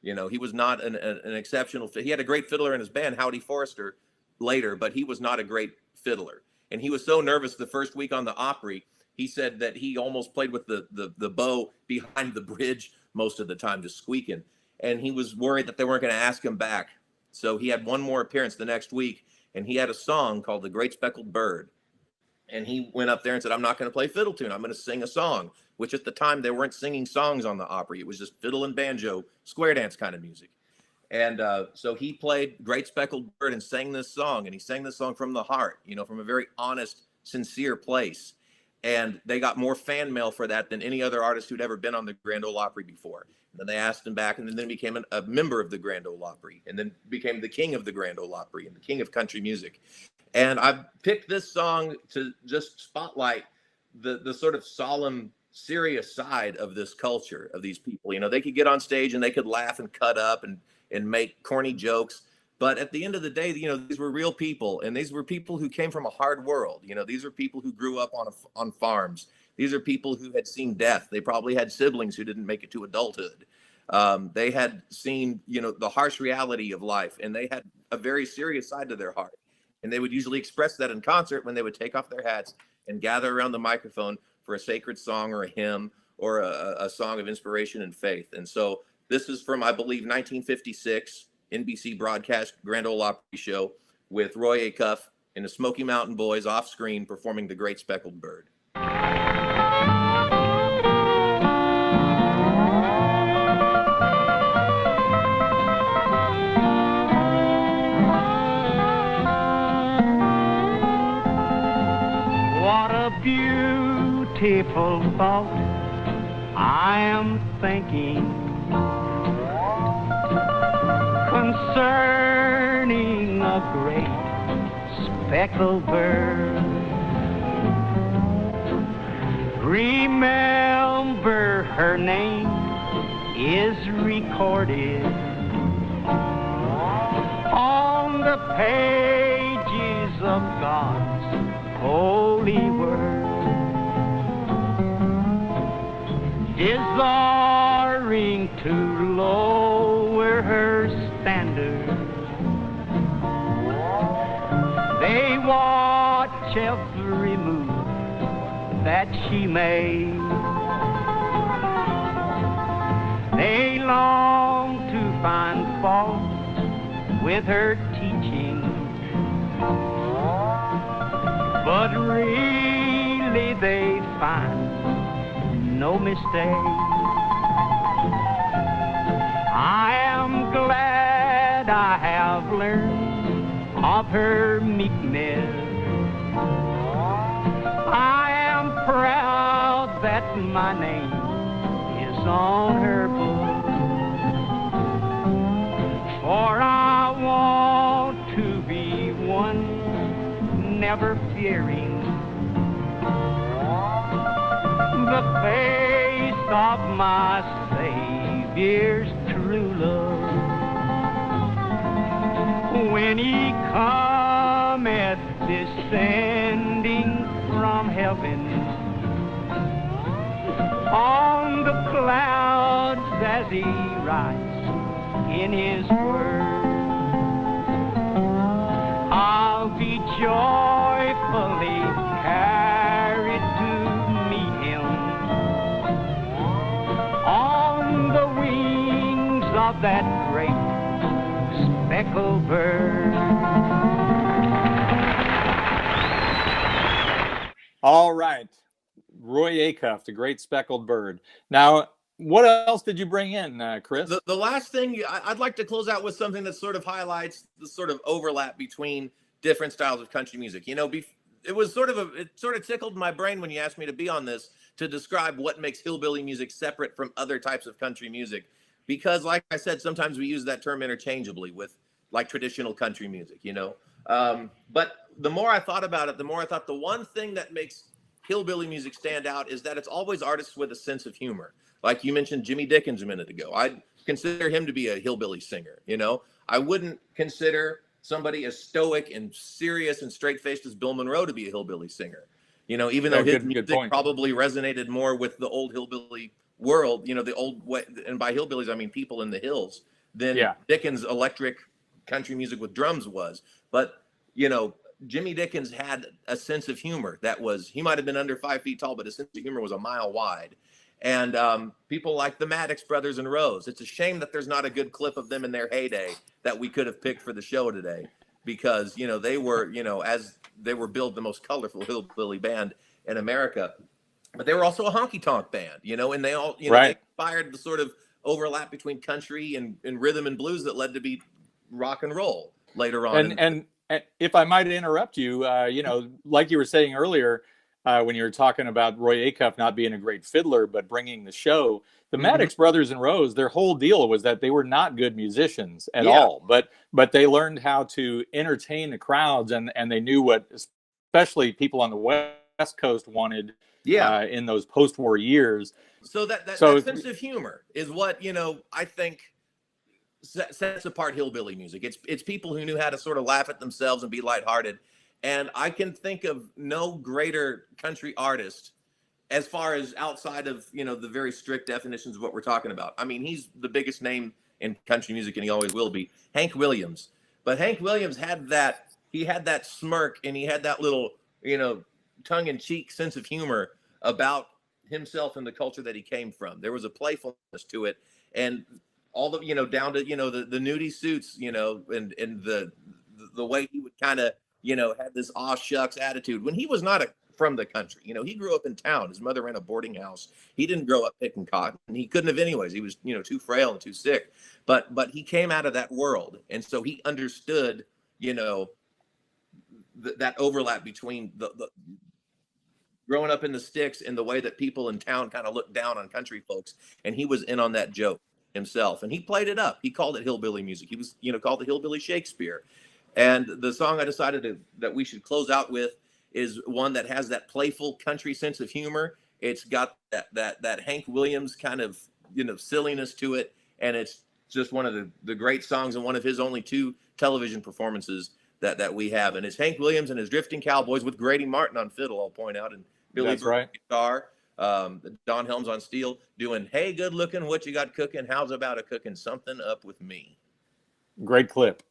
J: He was not an exceptional. He had a great fiddler in his band, Howdy Forrester, later, but he was not a great fiddler. And he was so nervous the first week on the Opry, he said that he almost played with the bow behind the bridge most of the time, just squeaking. And he was worried that they weren't going to ask him back. So he had one more appearance the next week, and he had a song called The Great Speckled Bird. And he went up there and said, I'm not going to play fiddle tune. I'm going to sing a song, which at the time they weren't singing songs on the Opry. It was just fiddle and banjo, square dance kind of music. And so he played Great Speckled Bird and sang this song. And he sang this song from the heart, from a very honest, sincere place. And they got more fan mail for that than any other artist who'd ever been on the Grand Ole Opry before. And then they asked him back, and then he became a member of the Grand Ole Opry, and then became the king of the Grand Ole Opry and the king of country music. And I picked this song to just spotlight the sort of solemn, serious side of this culture, of these people. They could get on stage and they could laugh and cut up and make corny jokes. But at the end of the day, these were real people, and these were people who came from a hard world. These are people who grew up on farms. These are people who had seen death. They probably had siblings who didn't make it to adulthood. They had seen, the harsh reality of life, and they had a very serious side to their heart. And they would usually express that in concert when they would take off their hats and gather around the microphone for a sacred song or a hymn or a song of inspiration and faith. And so this is from, I believe, 1956. NBC broadcast Grand Ole Opry show with Roy Acuff and the Smoky Mountain Boys off screen performing The Great Speckled Bird.
F: What a beautiful thought I am thinking concerning a great speckled bird. Remember, her name is recorded on the pages of God's holy word, desiring to lower her standard. They watch every move that she made. They long to find fault with her teaching, but really they find no mistake. I am glad I have learned of her meekness. I am proud that my name is on her book, for I want to be one never fearing the face of my Savior's true love. When he cometh descending from heaven on the clouds as he writes in his word, I'll be joyfully carried that great speckled bird.
I: All right. Roy Acuff, the great speckled bird. Now, what else did you bring in, Chris?
J: The last thing, I'd like to close out with something that sort of highlights the sort of overlap between different styles of country music. You know, it sort of tickled my brain when you asked me to be on this to describe what makes hillbilly music separate from other types of country music. Because like I said, sometimes we use that term interchangeably with like traditional country music, you know. But the more I thought about it, the more I thought the one thing that makes hillbilly music stand out is that it's always artists with a sense of humor. Like you mentioned Jimmy Dickens a minute ago. I'd consider him to be a hillbilly singer, you know. I wouldn't consider somebody as stoic and serious and straight-faced as Bill Monroe to be a hillbilly singer. You know, even though his music probably resonated more with the old hillbilly world, you know, the old way, and by hillbillies I mean people in the hills, than Dickens' electric country music with drums was. But, you know, Jimmy Dickens had a sense of humor that was, he might have been under 5 feet tall, but his sense of humor was a mile wide. And people like the Maddox brothers and Rose, it's a shame that there's not a good clip of them in their heyday that we could have picked for the show today, because, you know, they were, you know, as they were billed the most colorful hillbilly band in America, but they were also a honky-tonk band, you know, and they all, you know, they inspired the sort of overlap between country and rhythm and blues that led to be rock and roll later on.
I: And if I might interrupt you, you know, like you were saying earlier, when you were talking about Roy Acuff not being a great fiddler, but bringing the show, the Maddox brothers and Rose, their whole deal was that they were not good musicians at all, but they learned how to entertain the crowds, and they knew what, especially people on the West Coast wanted in those post-war years.
J: So that sense of humor is what, you know, I think sets apart hillbilly music. It's people who knew how to sort of laugh at themselves and be lighthearted. And I can think of no greater country artist as far as outside of, you know, the very strict definitions of what we're talking about. I mean, he's the biggest name in country music and he always will be, Hank Williams. But Hank Williams had that smirk, and he had that little, you know, tongue-in-cheek sense of humor about himself and the culture that he came from. There was a playfulness to it, and all the, you know, down to, you know, the nudie suits, you know, and the way he would kind of, you know, had this aw shucks attitude when he was not from the country. You know, he grew up in town. His mother ran a boarding house. He didn't grow up picking cotton, and he couldn't have anyways. He was, you know, too frail and too sick. But he came out of that world, and so he understood, you know, that overlap between the growing up in the sticks and the way that people in town kind of looked down on country folks, and he was in on that joke himself, and he played it up. He called it hillbilly music. He was, you know, called the hillbilly Shakespeare. And the song I decided that we should close out with is one that has that playful country sense of humor. It's got that Hank Williams kind of, you know, silliness to it, and it's just one of the great songs and one of his only 2 television performances that we have. And it's Hank Williams and his Drifting Cowboys with Grady Martin on fiddle, I'll point out, and Billy Burkhardt guitar, Don Helms on steel, doing "Hey, good looking, what you got cooking? How's about a cooking something up with me?"
I: Great clip.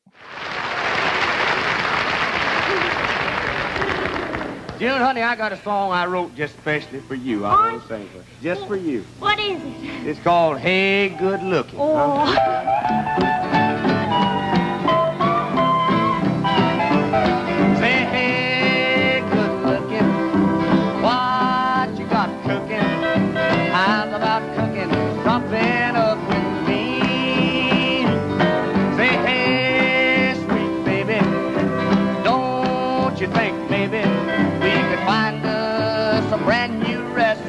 F: June, honey, I got a song I wrote just especially for you. I want to sing for just for you.
G: What is it?
F: It's called "Hey, Good Looking."
G: Oh.
F: Say, hey, good looking, what you got cooking? How's about cooking something up with me? Say, hey, sweet baby, don't you think maybe we could find us a brand new recipe?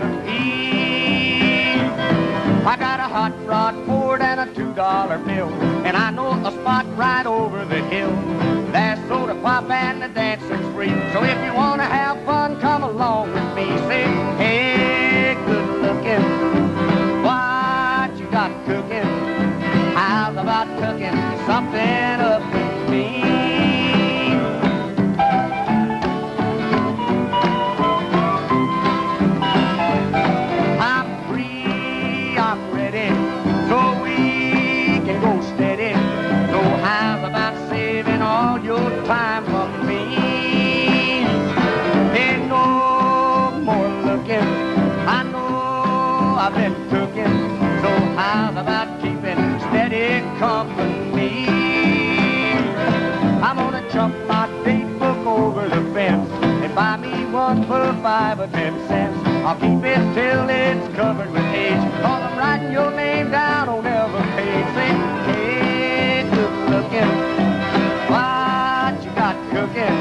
F: I got a hot rod Ford and a $2 bill, and I know a spot right over the hill. There's soda pop and the dancing's free. So if you want to have fun, come along with me. Say, hey, good looking, what you got cooking? How's about cooking something up with me? I'm free, I'm ready, so we can go steady. So how's about saving all your time from me? Ain't no more looking, I know I've been cooking. So how's about keeping steady company. I'm gonna jump my date book over the fence and buy me one for 5 or 10 cents. I'll keep it till it's covered with age, 'cause I'm writing your name down on every page. Say, hey, good looking, what you got cooking?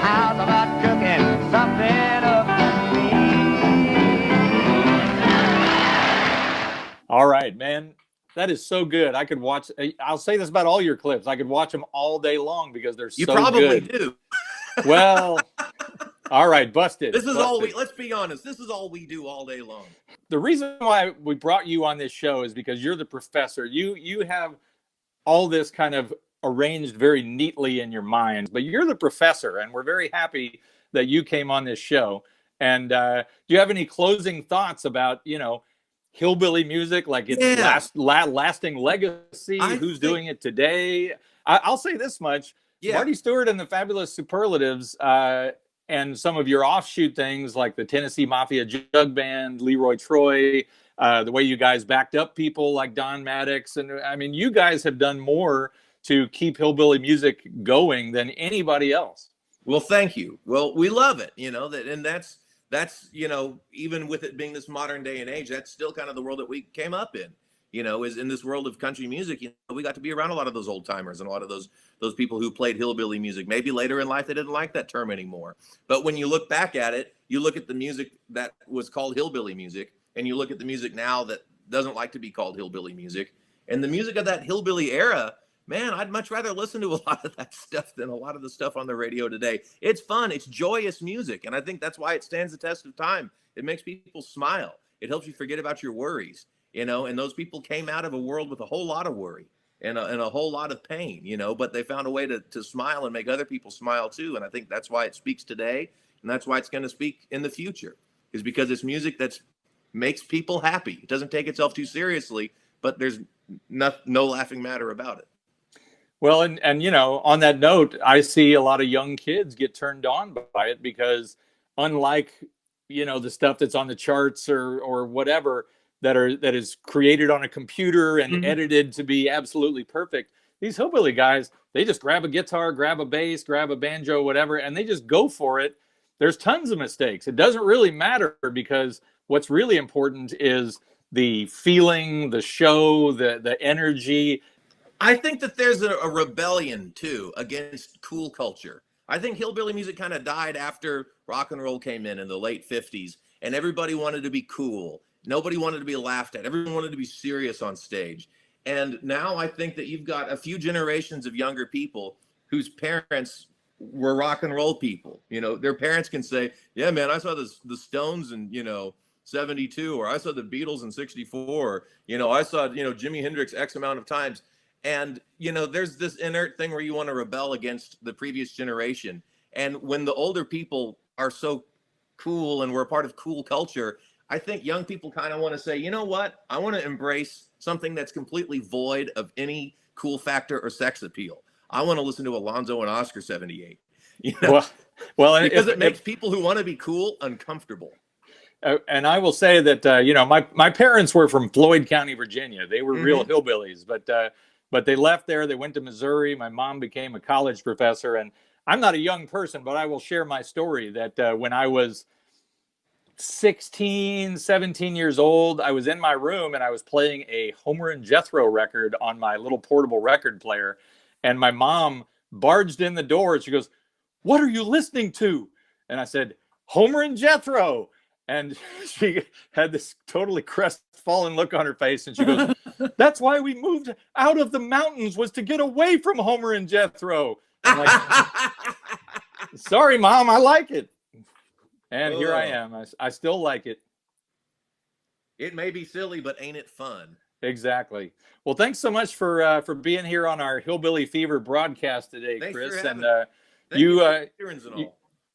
F: How's about cooking something up for me?
I: All right, man. That is so good. I could watch. I'll say this about all your clips. I could watch them all day long because they're so good.
J: You probably do.
I: Well, all right, busted.
J: This is all we. Let's be honest. This is all we do all day long.
I: The reason why we brought you on this show is because you're the professor. You have all this kind of arranged very neatly in your mind, but you're the professor, and we're very happy that you came on this show. And do you have any closing thoughts about, hillbilly music, like its lasting legacy? Who's doing it today? I'll say this much. Marty Stewart and the Fabulous Superlatives and some of your offshoot things like the Tennessee Mafia Jug Band, Leroy Troy, the way you guys backed up people like Don Maddox. And I mean, you guys have done more to keep hillbilly music going than anybody else.
J: Well, thank you. Well, we love it, and that's, even with it being this modern day and age, that's still kind of the world that we came up in, is in this world of country music. We got to be around a lot of those old timers and a lot of those people who played hillbilly music. Maybe later in life, they didn't like that term anymore. But when you look back at it, you look at the music that was called hillbilly music, and you look at the music now that doesn't like to be called hillbilly music. And the music of that hillbilly era, man, I'd much rather listen to a lot of that stuff than a lot of the stuff on the radio today. It's fun. It's joyous music. And I think that's why it stands the test of time. It makes people smile. It helps you forget about your worries, and those people came out of a world with a whole lot of worry and a whole lot of pain, but they found a way to smile and make other people smile too. And I think that's why it speaks today. And that's why it's going to speak in the future, is because it's music that makes people happy. It doesn't take itself too seriously, but there's no laughing matter about it.
I: Well, and on that note, I see a lot of young kids get turned on by it because unlike, the stuff that's on the charts or whatever that is created on a computer and edited to be absolutely perfect, these hillbilly guys, they just grab a guitar, grab a bass, grab a banjo, whatever, and they just go for it. There's tons of mistakes. It doesn't really matter because what's really important is the feeling, the show, the energy.
J: I think that there's a rebellion, too, against cool culture. I think hillbilly music kind of died after rock and roll came in the late 50s, and everybody wanted to be cool. Nobody wanted to be laughed at. Everyone wanted to be serious on stage. And now I think that you've got a few generations of younger people whose parents were rock and roll people. Their parents can say, yeah, man, I saw the Stones in, 72, or I saw the Beatles in 64, I saw, Jimi Hendrix X amount of times. And, there's this inert thing where you want to rebel against the previous generation. And when the older people are so cool and we're a part of cool culture, I think young people kind of want to say, you know what? I want to embrace something that's completely void of any cool factor or sex appeal. I want to listen to Alonzo and Oscar 78.
I: Well,
J: because it makes people who want to be cool uncomfortable.
I: And I will say that, my parents were from Floyd County, Virginia. They were real hillbillies, but they left there. They went to Missouri. My mom became a college professor. And I'm not a young person, but I will share my story that when I was 16, 17 years old, I was in my room and I was playing a Homer and Jethro record on my little portable record player. And my mom barged in the door and she goes, "What are you listening to?" And I said, "Homer and Jethro." And she had this totally crestfallen look on her face. And she goes, "That's why we moved out of the mountains, was to get away from Homer and Jethro." I'm like, "Sorry, Mom, I like it." And here I am. I still like it.
J: It may be silly, but ain't it fun?
I: Exactly. Well, thanks so much for being here on our Hillbilly Fever broadcast today,
J: Thanks
I: Chris.
J: For having
I: And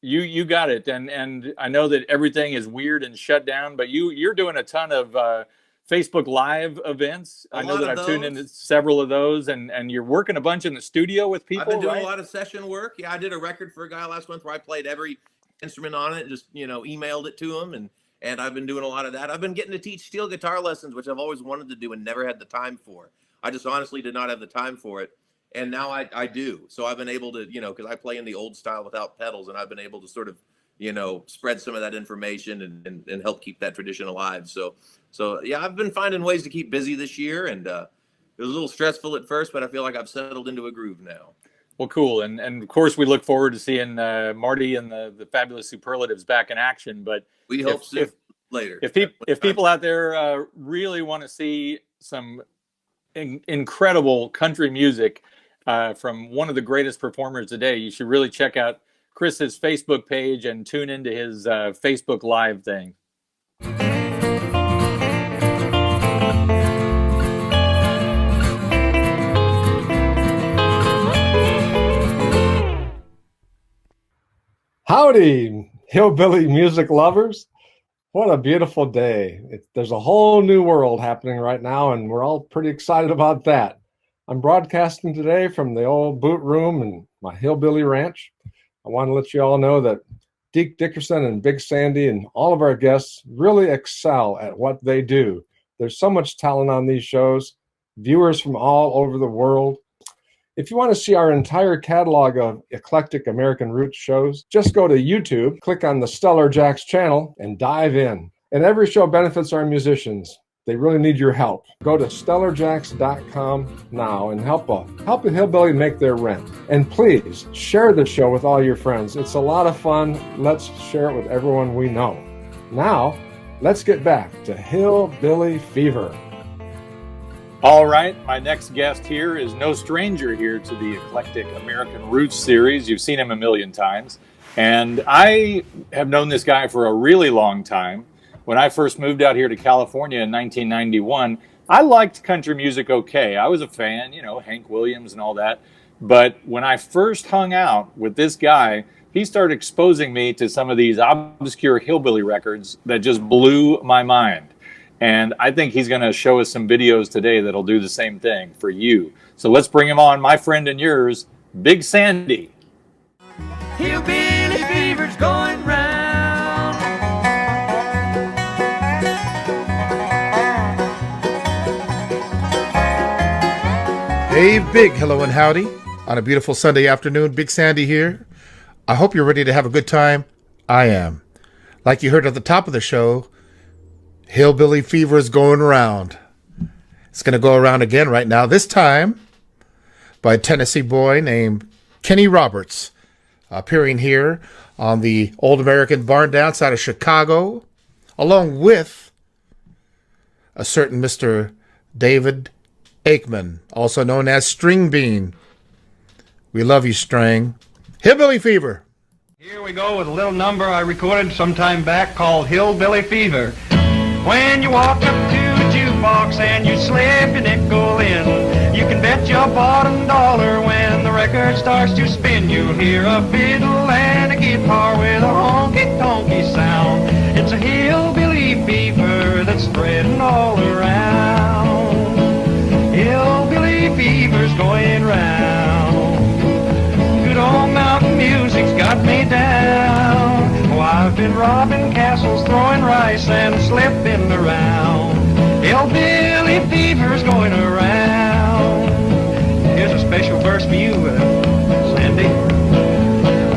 I: you got it. And I know that everything is weird and shut down, but you're doing a ton of Facebook Live events. I know that I've tuned into several of those, and you're working a bunch in the studio with people.
J: I've been doing a lot of session work. Yeah, I did a record for a guy last month where I played every instrument on it, just emailed it to him, and I've been doing a lot of that. I've been getting to teach steel guitar lessons, which I've always wanted to do and never had the time for. I just honestly did not have the time for it. And now I do. So I've been able to, because I play in the old style without pedals, and I've been able to sort of, spread some of that information and help keep that tradition alive. So yeah, I've been finding ways to keep busy this year, and it was a little stressful at first, but I feel like I've settled into a groove now.
I: Well, cool. And of course, we look forward to seeing Marty and the Fabulous Superlatives back in action. But
J: we hope so later.
I: If people out there really want to see some incredible country music from one of the greatest performers today, you should really check out Chris's Facebook page and tune into his Facebook Live thing.
E: Howdy, hillbilly music lovers. What a beautiful day. There's a whole new world happening right now, and we're all pretty excited about that. I'm broadcasting today from the old boot room in my hillbilly ranch. I want to let you all know that Deke Dickerson and Big Sandy and all of our guests really excel at what they do. There's so much talent on these shows, viewers from all over the world. If you want to see our entire catalog of eclectic American Roots shows, just go to YouTube, click on the StellarJAX channel, and dive in. And every show benefits our musicians. They really need your help. Go to StellarJAX.com now and help a hillbilly make their rent. And please share the show with all your friends. It's a lot of fun. Let's share it with everyone we know. Now, let's get back to Hillbilly Fever.
I: All right, my next guest here is no stranger here to the Eclectic American Roots series. You've seen him a million times. And I have known this guy for a really long time. When I first moved out here to California in 1991, I liked country music okay. I was a fan, Hank Williams and all that. But when I first hung out with this guy, he started exposing me to some of these obscure hillbilly records that just blew my mind. And I think he's going to show us some videos today that'll do the same thing for you. So let's bring him on, my friend and yours, Big Sandy.
A: Hillbilly fever's going round.
K: Hey, Big, hello and howdy. On a beautiful Sunday afternoon, Big Sandy here. I hope you're ready to have a good time. I am. Like you heard at the top of the show, Hillbilly Fever is going around. It's going to go around again right now, this time by a Tennessee boy named Kenny Roberts, appearing here on the Old American Barn Dance out of Chicago, along with a certain Mr. David Aikman, also known as String Bean. We love you, String. Hillbilly Fever.
L: Here we go with a little number I recorded some time back called Hillbilly Fever. When you walk up to a jukebox and you slip your nickel in, you can bet your bottom dollar when the record starts to spin, you'll hear a fiddle and a guitar with a honky-tonky sound. It's a hillbilly fever that's spreading all around. Hillbilly fever's going round. Good old mountain music's got me down. I've been robbing castles, throwing rice, and slipping around. Hillbilly fever's going around. Here's a special verse for you, Sandy.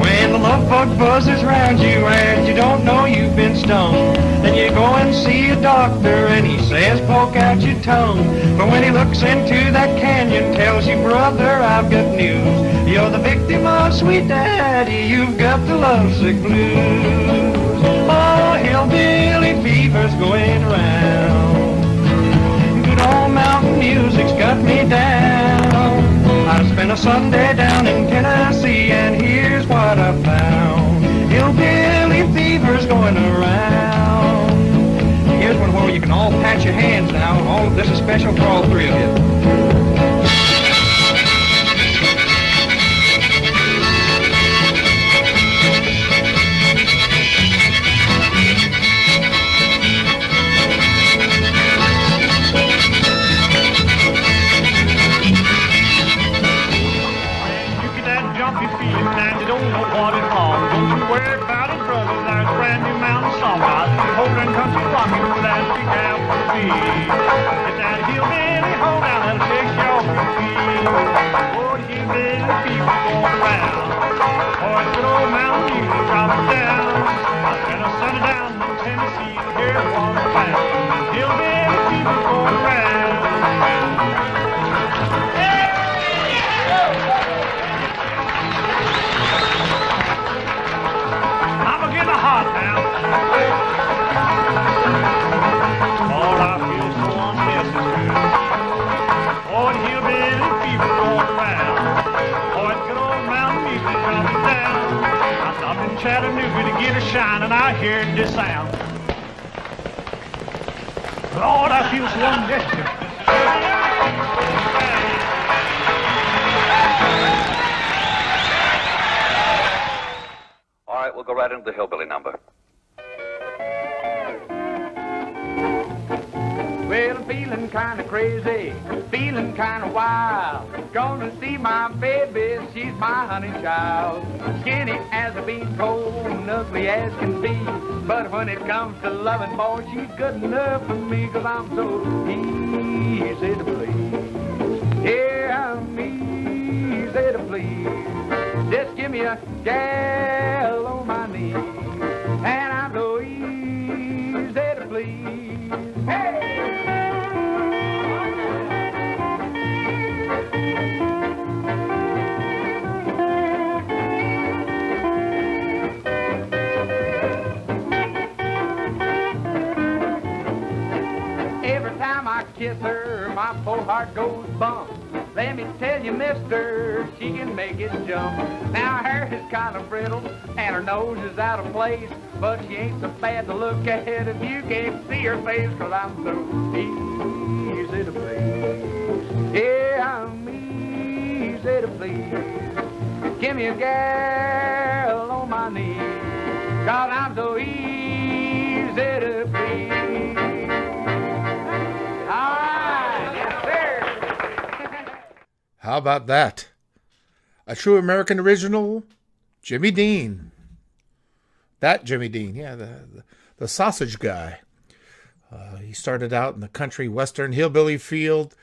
L: When the love bug buzzes round you and you don't know you've been stung, then you go and see a doctor and he says poke out your tongue. But when he looks into that canyon, tells you, brother, I've got news. You're the victim of sweet daddy, you've got the lovesick blues. Oh, hillbilly fever's going round. Good old mountain music's got me down. I spent a Sunday down in Tennessee and here's what I found. Hillbilly fever's going around. Here's one where you can all pat your hands now. All of this is special for all three of you.
B: Country rockin' with that big apple tree. It's that hillbilly hold
L: shining, I hear the sound. Lord, I feel so unnecessary.
M: All right, we'll go right into the hillbilly number.
L: Well, I'm feeling kind of crazy, feeling kind of wild. Gonna see my baby, she's my honey child. Skinny as a beanpole and ugly as can be. But when it comes to loving, boy, she's good enough for me. Cause I'm so easy to please. Yeah, I'm easy to please. Just give me a gal on my knee, and I'm so easy to please. Hey! Every time I kiss her, my poor heart goes bump. Let me tell you, mister, she can make it jump. Now her hair is kind of brittle, and her nose is out of place, but she ain't so bad to look at if you can't see her face, cause I'm so easy to please. Yeah, I'm easy to please. Give me a gal on my knee, cause I'm so easy to please. All right, yes, sir.
K: How about that? A true American original, Jimmy Dean. That Jimmy Dean, yeah, the sausage guy. He started out in the country western hillbilly field,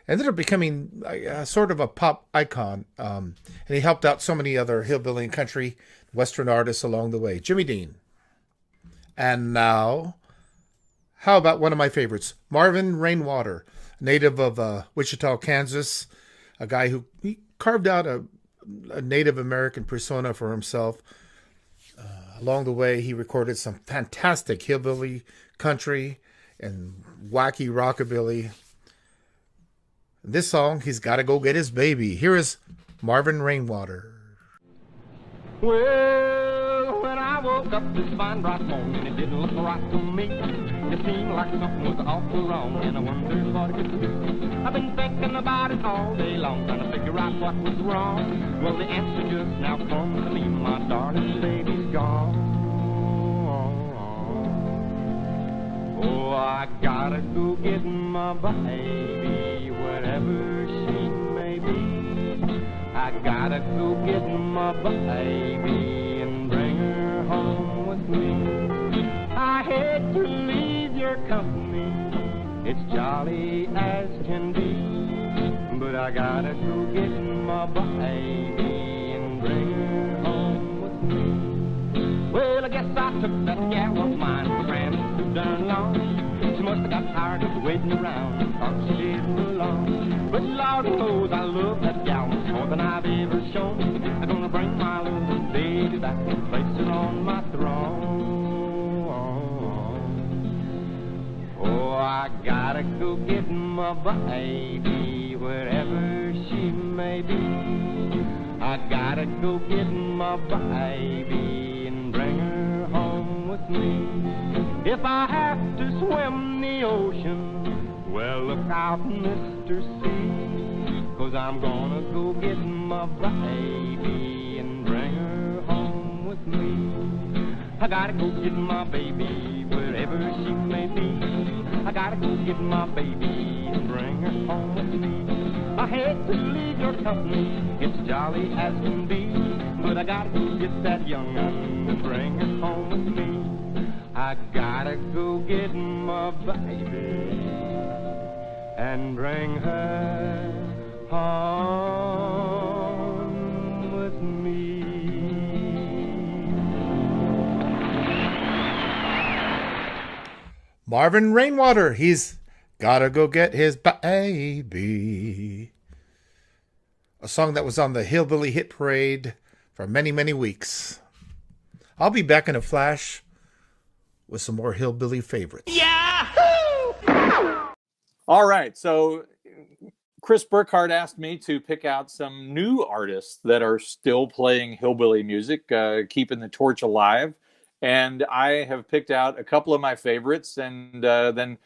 K: ended up becoming sort of a pop icon, and he helped out so many other hillbilly and country western artists along the way. Jimmy Dean. And now, how about one of my favorites, Marvin Rainwater, native of Wichita, Kansas, a guy who he carved out a Native American persona for himself. Along the way, he recorded some fantastic hillbilly country and wacky rockabilly. This song, He's Gotta Go Get His Baby. Here is Marvin Rainwater.
L: Well, when I woke up this fine bright morning, it didn't look right to me. It seemed like something was awful wrong, and I wondered what it could do. I've been thinking about it all day long, trying to figure out what was wrong. Well, the answer just now comes to me, my darling baby's gone. Oh, I gotta go get my baby, wherever she may be. I gotta go get my baby and bring her home with me. I hate to leave your company, it's jolly as can be, but I gotta go get my baby and bring her home with me. Well, I guess I took that gal of mine for granted too darn long. She must have got tired of waiting around and thought she didn't belong. But Lord knows I love that gal more than I've ever shown. I'm gonna bring my little baby back and place her on my throne. Oh, I gotta go get my baby wherever she may be. I gotta go get my baby and bring her home with me. If I have to swim the ocean, well, look out, Mr. Sea, 'cause I'm gonna go get my baby and bring her home with me. I gotta go get my baby wherever she may be. I gotta go get my baby and bring her home with me. I hate to leave your company, it's jolly as can be, but I gotta go get that young'un and bring her home with me. I gotta go get my baby and bring her home with me.
K: Marvin Rainwater, he's gotta go get his baby. A song that was on the Hillbilly Hit Parade for many, many weeks. I'll be back in a flash with some more hillbilly favorites.
I: Yahoo! All right, so Chris Burkhardt asked me to pick out some new artists that are still playing hillbilly music, keeping the torch alive. And I have picked out a couple of my favorites and then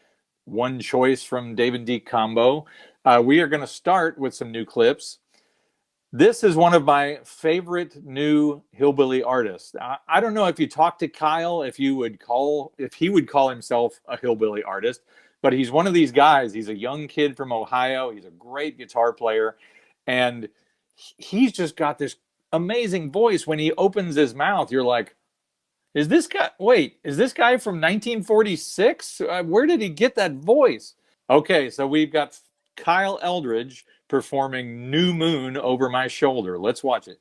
I: one choice from Dave and Deke combo. We are going to start with some new clips. This is one of my favorite new hillbilly artists. I don't know if you talk to Kyle, if he would call himself a hillbilly artist, but he's one of these guys. He's a young kid from Ohio. He's a great guitar player, and he's just got this amazing voice. When he opens his mouth, you're like, is this guy from 1946? Where did he get that voice? Okay, so we've got Kyle Eldridge performing New Moon Over My Shoulder. Let's watch it.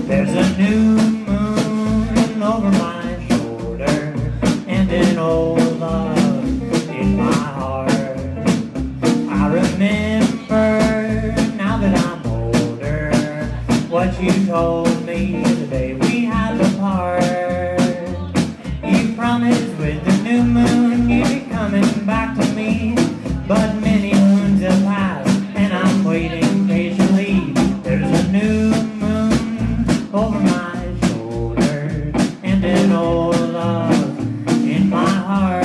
A: There's a new moon over my shoulder and an old love in my heart. I remember now that I'm older what you told me the day we had the part. You promised with the new moon you'd be coming back to me, but many moons have passed and I'm waiting patiently. There's a new moon over my shoulder and an old love in my heart.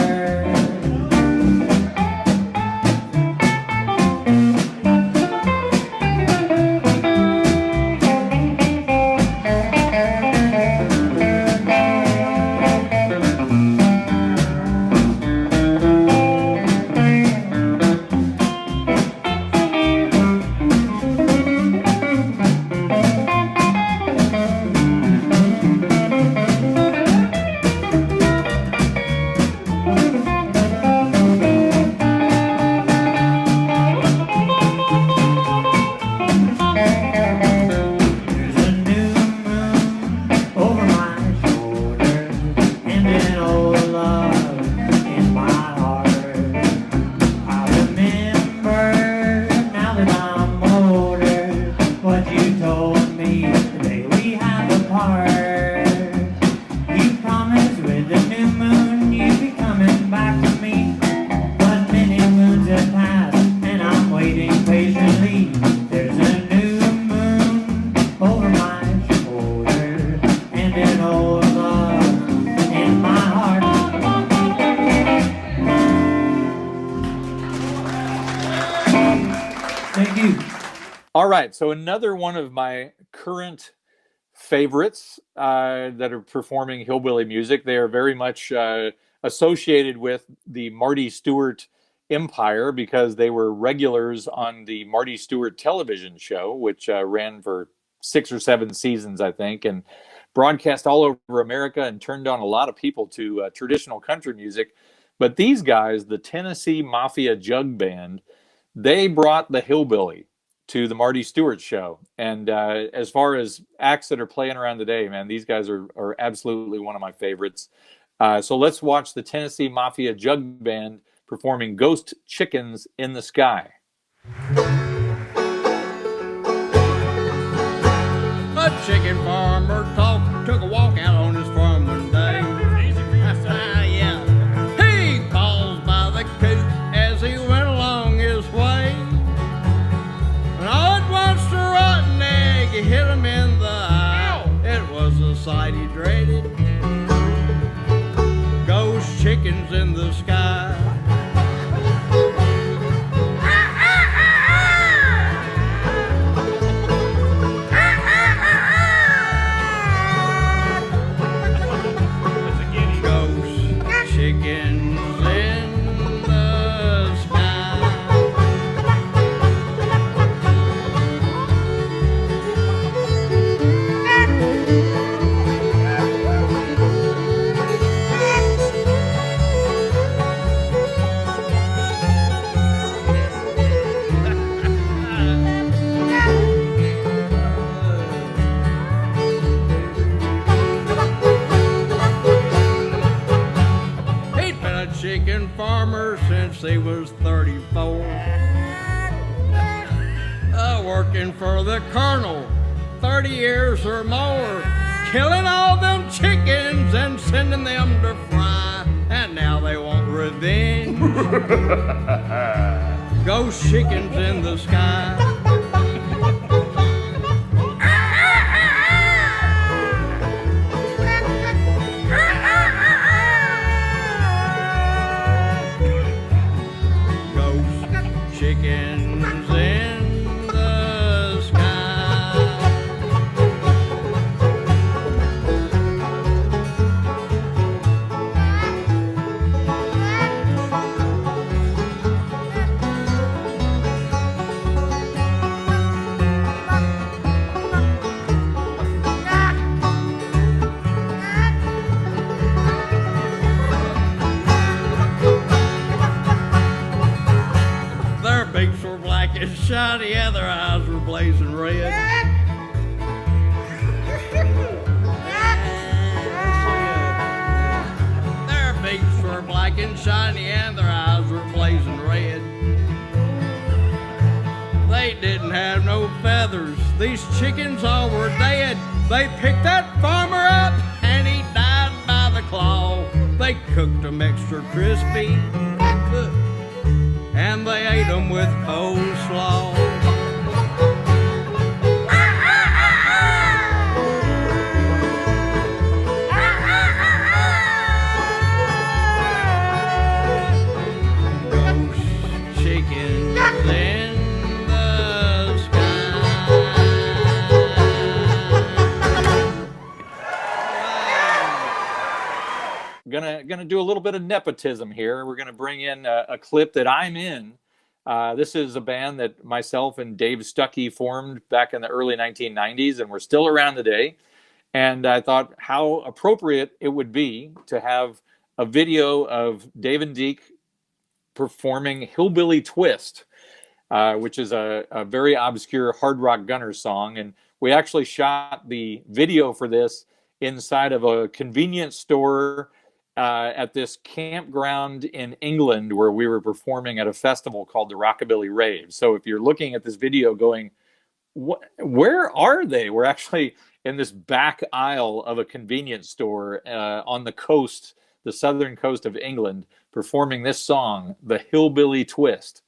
I: All right, so another one of my current favorites that are performing hillbilly music. They are very much associated with the Marty Stewart empire because they were regulars on the Marty Stewart television show, which ran for 6 or 7 seasons, I think, and broadcast all over America and turned on a lot of people to traditional country music. But these guys, the Tennessee Mafia Jug Band, they brought the hillbilly to the Marty Stewart show. And as far as acts that are playing around today, man, these guys are absolutely one of my favorites. So let's watch the Tennessee Mafia Jug Band performing Ghost Chickens in the Sky.
N: A chicken farmer took a walk out on his farm one day. Yeah. He paused by the coop as he went along his way. And all at once the rotten egg hit him in the eye. It was a sight he dreaded. Ghost chickens in the sky. Chicken farmer since he was 34, working for the colonel 30 years or more, killing all them chickens and sending them to fry, and now they want revenge. Ghost chickens in the sky. Ghost chickens in the sky. Their beaks were black and shiny and their eyes were blazing red. Their beaks were black and shiny and their eyes were blazing red. They didn't have no feathers. These chickens all were dead. They picked that farmer up and he died by the claw. They cooked 'em extra crispy and they ate 'em with coleslaw. Ghost chickens in the sky.
I: Gonna do a little bit of nepotism here. We're gonna bring in a clip that I'm in. This is a band that myself and Dave Stuckey formed back in the early 1990s, and we're still around today. And I thought how appropriate it would be to have a video of Dave and Deke performing Hillbilly Twist, which is a very obscure hard rock gunner song. And we actually shot the video for this inside of a convenience store at this campground in England where we were performing at a festival called the Rockabilly Rave. So if you're looking at this video going, where are they? We're actually in this back aisle of a convenience store on the coast, the southern coast of England, performing this song, the Hillbilly Twist.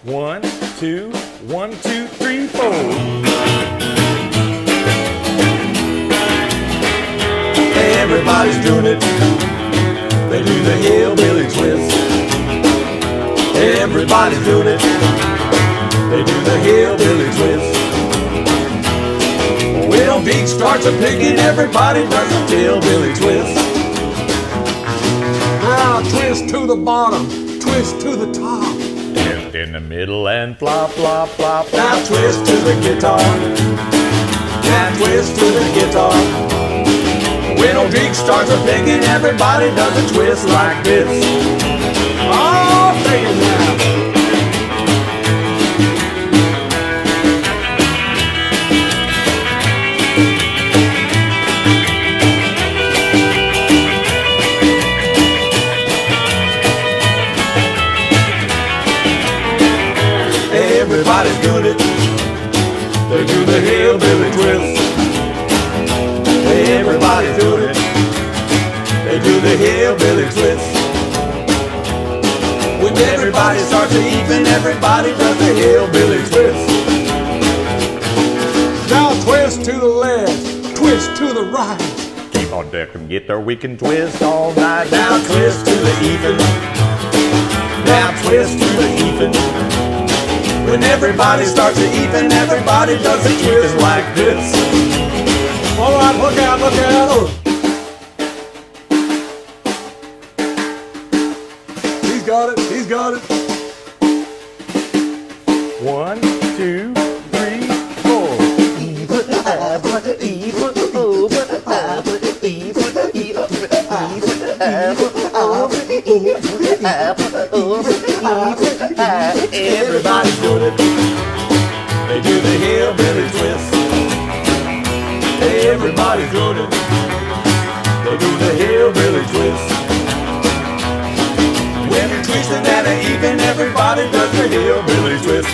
A: One, two, 1, 2, 3, 4. Everybody's doing it. They do the hillbilly twist. Everybody's doing it. They do the hillbilly twist. Well, Deke starts a picking, everybody does a hillbilly twist. Now twist to the bottom, twist to the top. Twist in the middle and flop, flop, flop. Now twist to the guitar. Now twist to the guitar. When old Deke starts a picking, everybody does a twist like this. Oh, sing it now. Everybody's doing it. They do the hillbilly twist. Everybody's doing it. They do the hillbilly twist. When everybody starts to even, everybody does the hillbilly twist. Now twist to the left, twist to the right. Keep on deck and get there, we can twist all night. Now twist to the even. Now twist to the even. When everybody starts to even, everybody does a twist like this. All right, look out, look out. He's got it, he's got it. 1, 2, 3, 4. Everybody's doing it. They do the hillbilly twist. Everybody's doing it. They do the hillbilly twist. When you're twisting at an even, everybody does the hillbilly twist.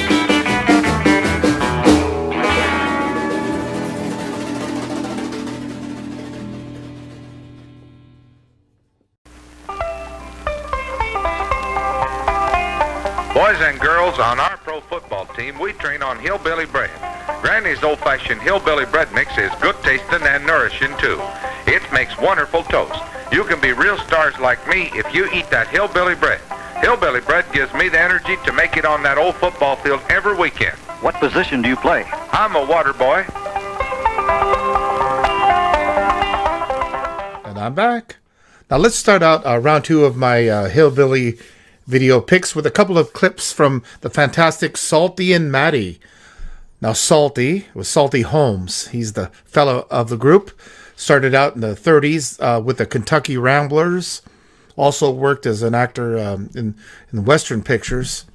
O: Boys and girls, on our pro football team, we train on hillbilly bread. Granny's old-fashioned hillbilly bread mix is good tasting and nourishing too. It makes wonderful toast. You can be real stars like me if you eat that hillbilly bread. Hillbilly bread gives me the energy to make it on that old football field every weekend.
M: What position do you play?
O: I'm a water boy.
K: And I'm back. Now let's start out round two of my hillbilly video picks with a couple of clips from the fantastic Salty and Maddie. Now Salty was Salty Holmes. He's the fellow of the group. Started out in the 30s with the Kentucky Ramblers. Also worked as an actor in Western pictures.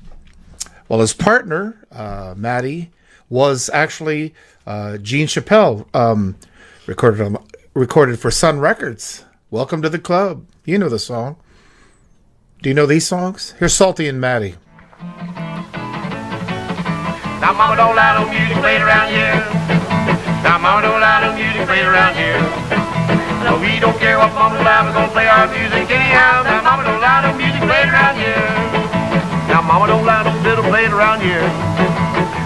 K: Well, his partner, Maddie, was actually Gene Chappelle, recorded for Sun Records. Welcome to the club. You know the song. Do you know these songs? Here's Salty and Maddie.
B: Now mama don't allow no music played around here. Now mama don't allow no music played around here. No, we don't care what mama's allowed, we're gonna play our music anyhow. Now mama don't allow no music played around here. Now mama don't allow no fiddle played around here.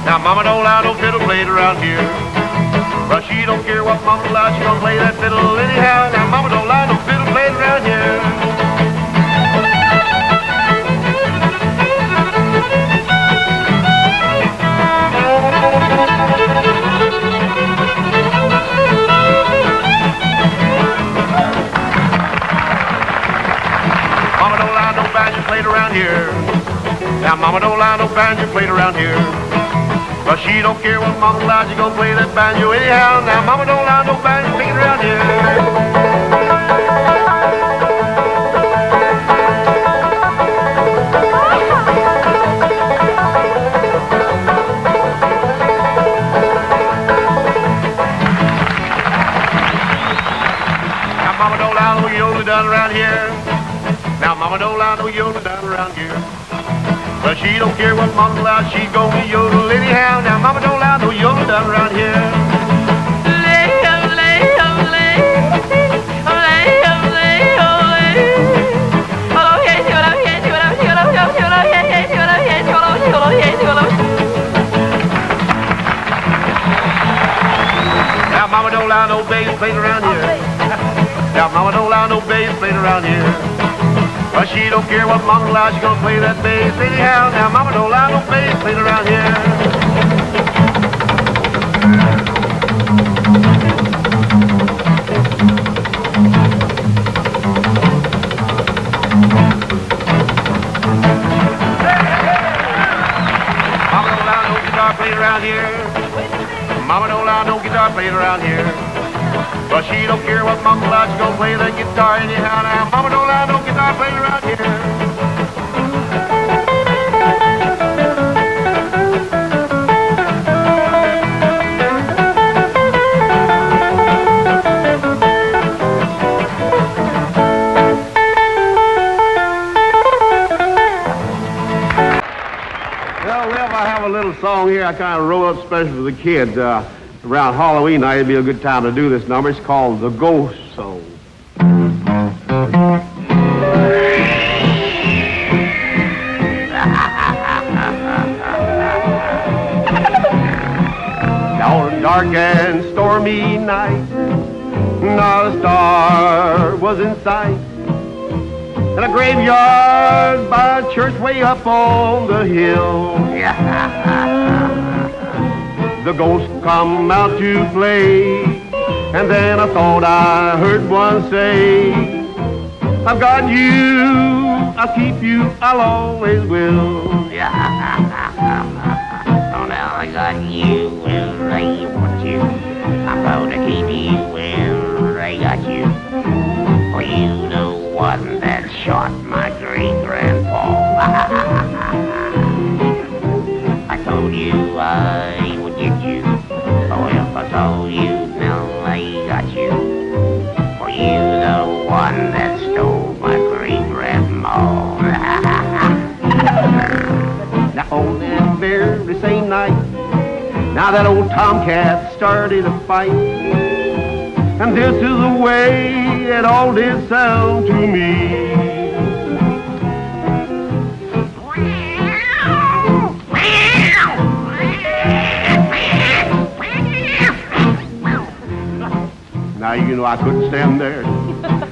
B: Now mama don't allow no fiddle played around here. But she don't care what mama's allowed, she gonna play that fiddle anyhow. Now mama don't allow no fiddle played around here. Mama don't allow no banjo played around here. Now mama don't allow no banjo played around here. But she don't care what mama allows, she gonna play that banjo anyhow. Now mama don't allow no banjo played around here. Now mama don't allow no yodeling done around here. Now mama don't allow no yodeling done around here. But she don't care what mama allows, she's gonna yodel anyhow. Now mama don't allow no yodeling done around here. Now mama don't allow no bass played around here. Now mama don't allow no bass played around here. But she don't care what mama allows, she gonna play that bass anyhow. Now mama don't allow no bass played around here. Mama don't allow no guitar played around here. Mama don't allow no guitar played around here. But she don't care what mama allows, she gonna play that guitar anyhow. Now mama don't allow no guitar played around here. Well, I have a little song here I kind of wrote up special for the kids. Around Halloween night, it'd be a good time to do this number. It's called The Ghost Song. On a dark and stormy night, not a star was in sight. In a graveyard by a church way up on the hill. The ghosts come out to play, and then I thought I heard one say, I've got you, I'll keep you, I'll always will. Oh, now I got you, well, I want you, I'm gonna keep you, well, I got you. For you the one that shot my great-grandpa. I told you I would get you. Oh, if I told you, now I got you. For you the one that stole my great-grandma. Now on that very same night, now that old tomcat started a fight. And this is the way it all did sound to me.
P: know I couldn't stand there.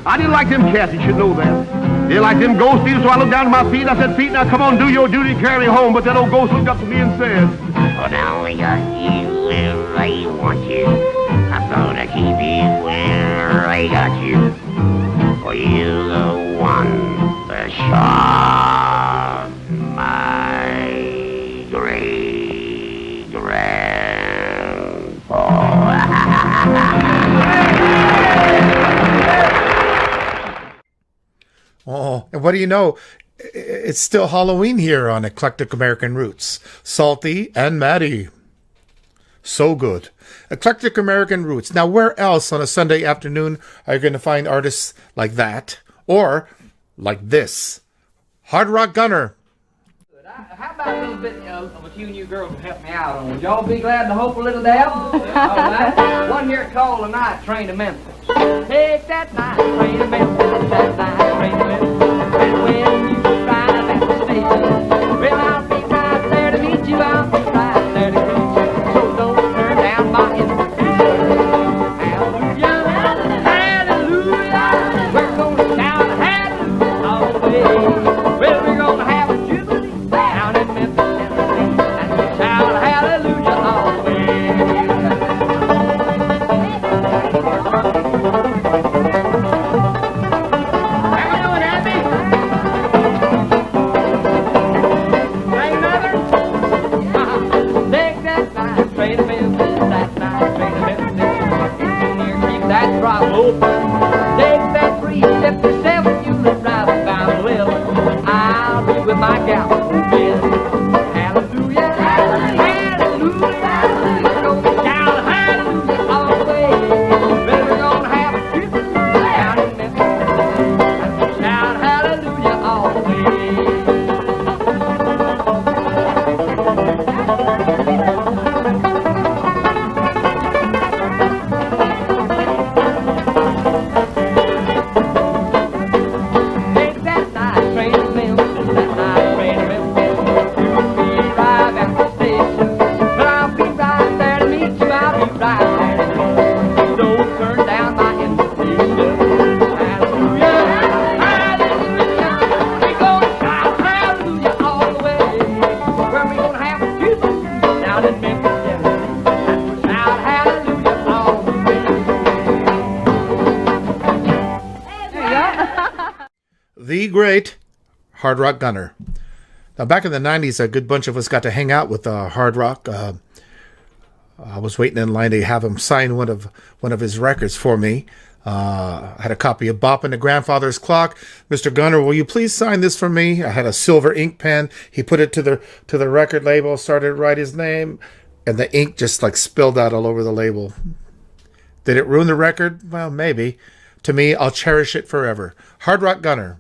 P: I didn't like them cats, you should know that. They didn't like them ghosts either, so I looked down at my feet. I said, feet, now come on, do your duty, carry me home. But that old ghost looked up to me and said,
Q: well, now we got you where I want you. I'm gonna keep you where I got you. For you're the one that shot my great
K: Oh, and what do you know? It's still Halloween here on Eclectic American Roots. Salty and Maddie. So good. Eclectic American Roots. Now, where else on a Sunday afternoon are you going to find artists like that? Or like this? Hard Rock Gunner.
H: How about a little bit of a few new girls to help me out on? Would y'all be glad to hope a little dab? All right. One here called The Night Train to Memphis. Take that night train to Memphis, that night train to Memphis. And when you arrive at the station, well, I'll be right there to meet you. I'll be right there to greet you. So don't turn down my invitation. Hallelujah, hallelujah. We're gonna shout hallelujah all the way. Well, we're gonna have a jubilee down in Memphis, Tennessee, and we'll shout hallelujah all the way. Take that 357, you look right about 11. I'll be with my gal. Hallelujah, hallelujah, we're gonna shout hallelujah all the way. Well, we're gonna have a trip down in Memphis, and we'll shout hallelujah all the way.
K: The great Hard Rock Gunner. Now, back in the 90s, a good bunch of us got to hang out with Hard Rock. I was waiting in line to have him sign one of his records for me. I had a copy of Bop and the Grandfather's Clock. Mr. Gunner, will you please sign this for me? I had a silver ink pen. He put it to the record label, started to write his name, and the ink just like spilled out all over the label. Did it ruin the record? Well, maybe. To me, I'll cherish it forever. Hard Rock Gunner,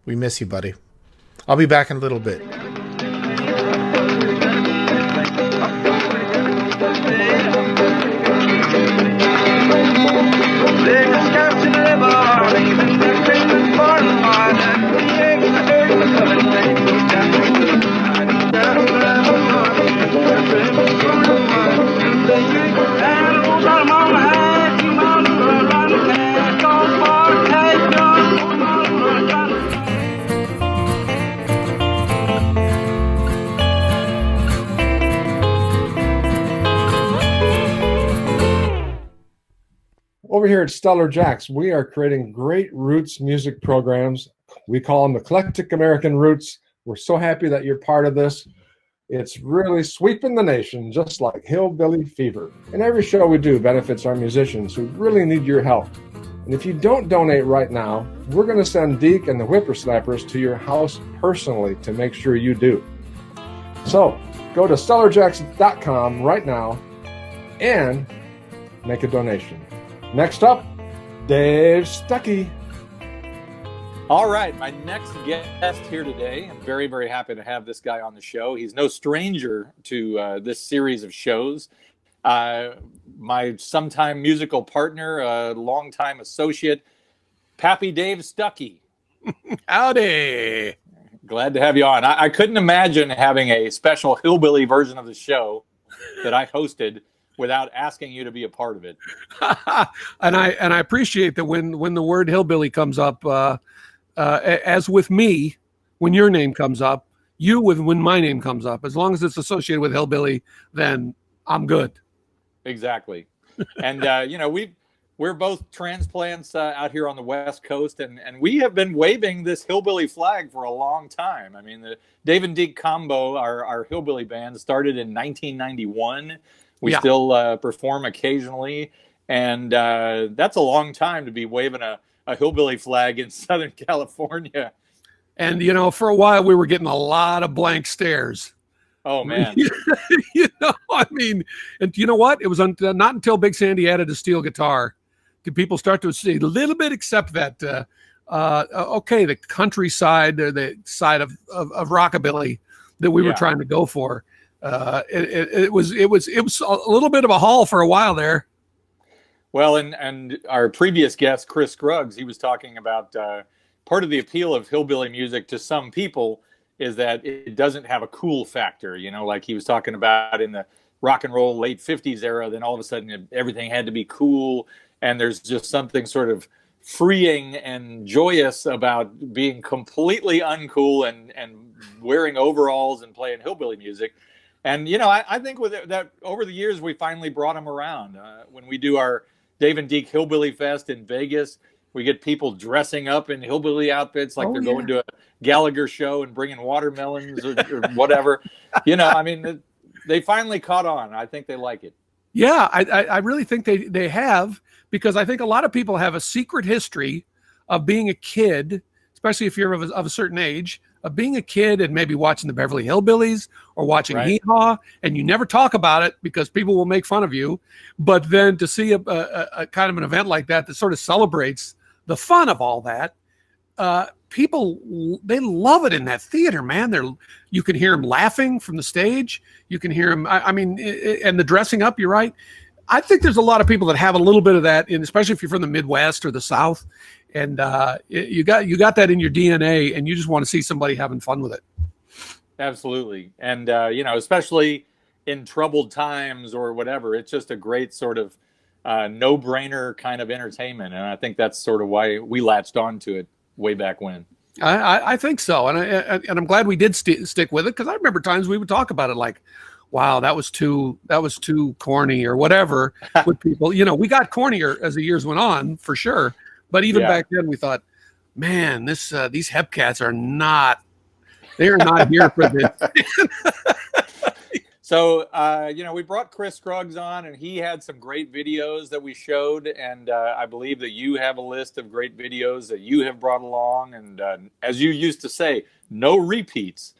K: we miss you, buddy. I'll be back in a little bit.
E: Over here at StellarJAX, we are creating great roots music programs. We call them Eclectic American Roots. We're so happy that you're part of this. It's really sweeping the nation, just like Hillbilly Fever. And every show we do benefits our musicians who really need your help. And if you don't donate right now, we're going to send Deke and the Whippersnappers to your house personally to make sure you do. So go to StellarJAX.com right now and make a donation. Next up, Dave Stuckey.
I: All right, my next guest here today, I'm very, very happy to have this guy on the show. He's no stranger to this series of shows. My sometime musical partner, longtime associate, Pappy Dave Stuckey.
D: Howdy.
I: Glad to have you on. I couldn't imagine having a special hillbilly version of the show that I hosted without asking you to be a part of it.
R: And I appreciate that when the word hillbilly comes up, as with me, when your name comes up, when my name comes up, as long as it's associated with hillbilly, then I'm good.
I: Exactly. And we're both transplants out here on the West Coast, and we have been waving this hillbilly flag for a long time. I mean, the Dave and Deke combo, our hillbilly band, started in 1991. We still perform occasionally, and that's a long time to be waving a hillbilly flag in Southern California.
R: And, for a while we were getting a lot of blank stares.
I: Oh, man.
R: And you know what? It was not until Big Sandy added a steel guitar did people start to see a little bit accept that, the countryside, or the side of rockabilly that we were trying to go for. It was a little bit of a haul for a while there.
I: Well, and our previous guest, Chris Scruggs, he was talking about part of the appeal of hillbilly music to some people is that it doesn't have a cool factor, like he was talking about in the rock and roll late 50s era, then all of a sudden everything had to be cool. And there's just something sort of freeing and joyous about being completely uncool and wearing overalls and playing hillbilly music. And, I think with that over the years, we finally brought them around. When we do our Dave and Deke Hillbilly Fest in Vegas, we get people dressing up in hillbilly outfits like they're going to a Gallagher show and bringing watermelons or whatever. They finally caught on. I think they like it.
R: Yeah, I really think they have, because I think a lot of people have a secret history of being a kid, especially if you're of a certain age, of being a kid and maybe watching the Beverly Hillbillies or watching Hee Haw, and you never talk about it because people will make fun of you. But then to see a kind of an event like that sort of celebrates the fun of all that, people, they love it in that theater, man. You can hear them laughing from the stage. You can hear them. And the dressing up. You're right. I think there's a lot of people that have a little bit of that, especially if you're from the Midwest or the South, and you got that in your DNA, and you just want to see somebody having fun with it.
I: Absolutely, and especially in troubled times or whatever, it's just a great sort of no-brainer kind of entertainment, and I think that's sort of why we latched onto it way back when.
R: I think so, and I'm glad we did stick with it, because I remember times we would talk about it like, wow, that was too corny or whatever with people. We got cornier as the years went on, for sure. But even back then, we thought, man, these Hepcats are not here for this.
I: So, we brought Chris Scruggs on, and he had some great videos that we showed. And I believe that you have a list of great videos that you have brought along. And as you used to say, no repeats.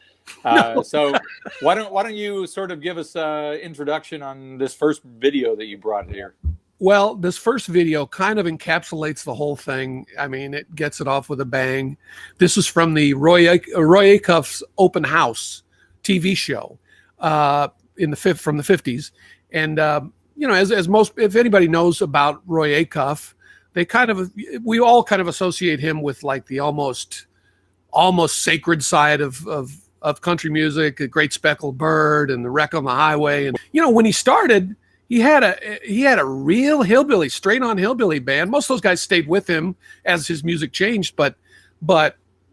I: So why don't you sort of give us an introduction on this first video that you brought here?
R: Well, this first video kind of encapsulates the whole thing. I mean, it gets it off with a bang. This is from the Roy Acuff's Open House TV show from the 50s. And, as most, if anybody knows about Roy Acuff, we all kind of associate him with like the almost sacred side of country music, A Great Speckled Bird and The Wreck on the Highway. And, when he started, he had a real hillbilly, straight on hillbilly band. Most of those guys stayed with him as his music changed, but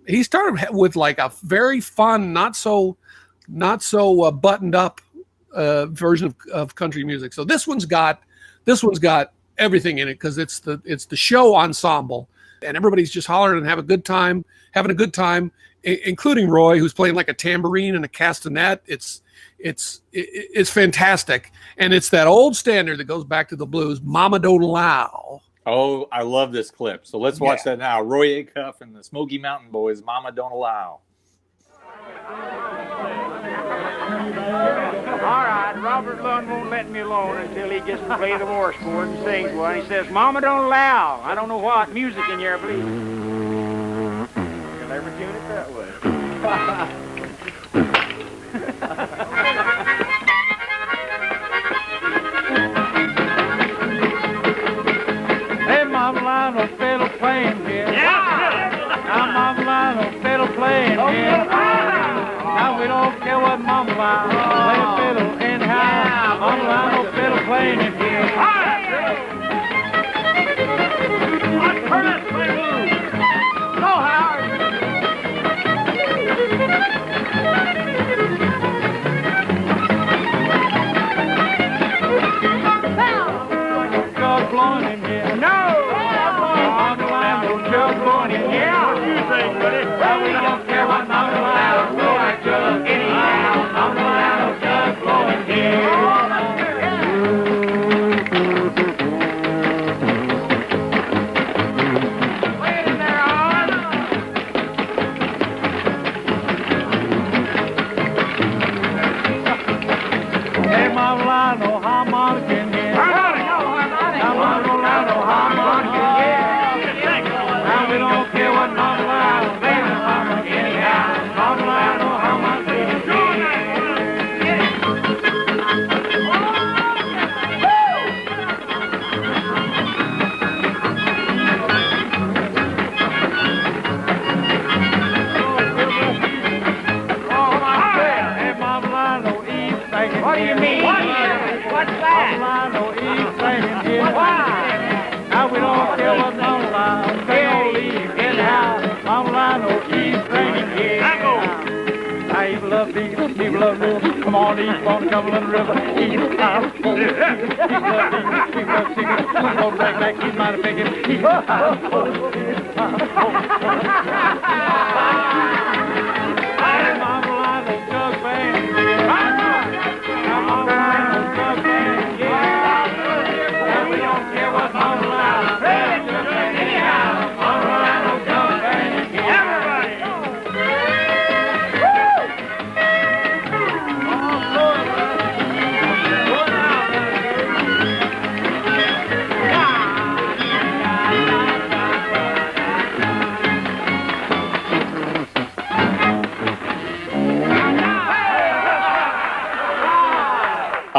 R: he started with like a very fun, not so buttoned up version of country music. So this one's got everything in it, because it's the show ensemble, and everybody's just hollering and having a good time, including Roy, who's playing like a tambourine and a castanet. It's fantastic, and it's that old standard that goes back to the blues, "Mama Don't Allow."
I: Oh, I love this clip. So let's watch that now. Roy Acuff and the Smoky Mountain Boys, "Mama Don't Allow."
S: All right, Robert Lund won't let me alone until he gets to play the Morse chord and sings one. He says, "Mama don't allow." I don't know what music in here, I believe. You'll never tune it that way. Hey, Mama Line, no fiddle playing here. Now, Mama Line, no fiddle playing here. Now we don't care what Mama Line play a fiddle anyhow. Mama Line, no fiddle playing singing.
B: What do you mean? What's that?
S: On the line, no Eve singing here.
B: Why?
S: Now we don't care what's on the line. Sing old Eve in the house. On the line, no Eve singing here.
B: I go.
S: People love Beagle, people love River. Come on, East on the Cumberland River. East house. People love Beagle, people love Chicken. Go back, he's mighty picking. East house. I'm on the line, no jug band. I'm on the line, no jug band. Yeah. And we don't care what's on the line. Anyhow, on the line, no jug band. Everybody.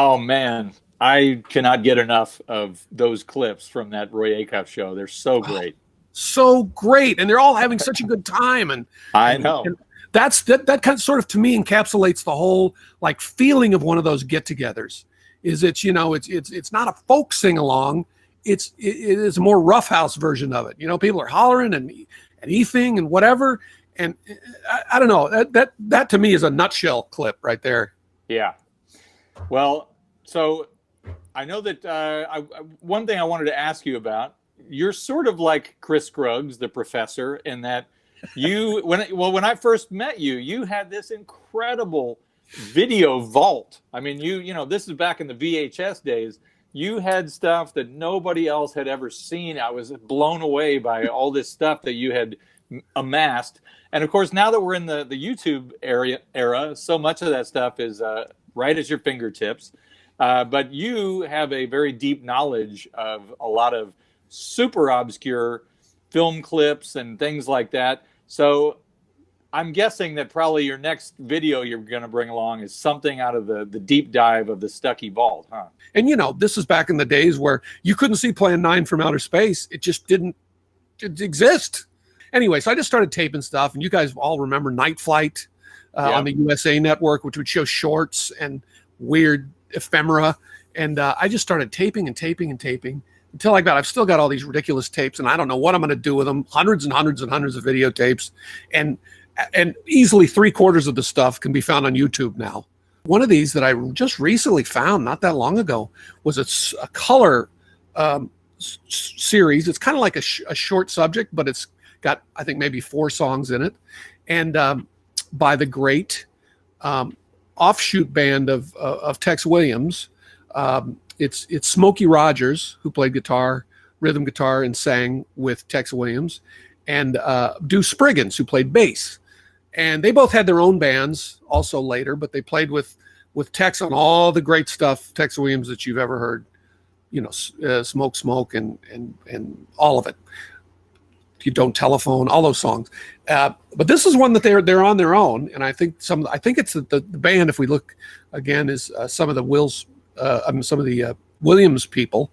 I: Oh man, I cannot get enough of those clips from that Roy Acuff show. They're so great.
R: So great, and they're all having such a good time. And
I: I know.
R: And that kind of sort of, to me, encapsulates the whole like feeling of one of those get-togethers. Is it's it's not a folk sing-along. It is a more roughhouse version of it. You know, people are hollering and eating and whatever. And I don't know, that to me is a nutshell clip right there.
I: Yeah. Well, so I know that one thing I wanted to ask you about, you're sort of like Chris Scruggs, the professor, in that you, when I first met you, you had this incredible video vault. I mean, you know, this is back in the VHS days. You had stuff that nobody else had ever seen. I was blown away by all this stuff that you had amassed. And of course, now that we're in the YouTube era, so much of that stuff is right at your fingertips. But you have a very deep knowledge of a lot of super obscure film clips and things like that. So I'm guessing that probably your next video you're going to bring along is something out of the deep dive of the Stuckey Vault, huh?
R: And, you know, this is back in the days where you couldn't see Plan 9 from outer space. It just didn't exist. Anyway, so I just started taping stuff, and you guys all remember Night Flight on the USA Network, which would show shorts and weird ephemera. And I just started taping until I've still got all these ridiculous tapes, and I don't know what I'm going to do with them. Hundreds and hundreds and hundreds of videotapes. And easily 3/4 of the stuff can be found on YouTube now. One of these that I just recently found not that long ago was a color series. It's kind of like a short subject, but it's got, I think, maybe 4 songs in it. And by the great offshoot band of Tex Williams. It's Smokey Rogers, who played guitar, rhythm guitar, and sang with Tex Williams, and Deuce Spriggans, who played bass. And they both had their own bands also later, but they played with Tex on all the great stuff, Tex Williams, that you've ever heard. You know, Smoke, and all of it. You Don't Telephone, all those songs. But this is one that they're on their own, and I think it's the band. If we look again, is some of the Williams people.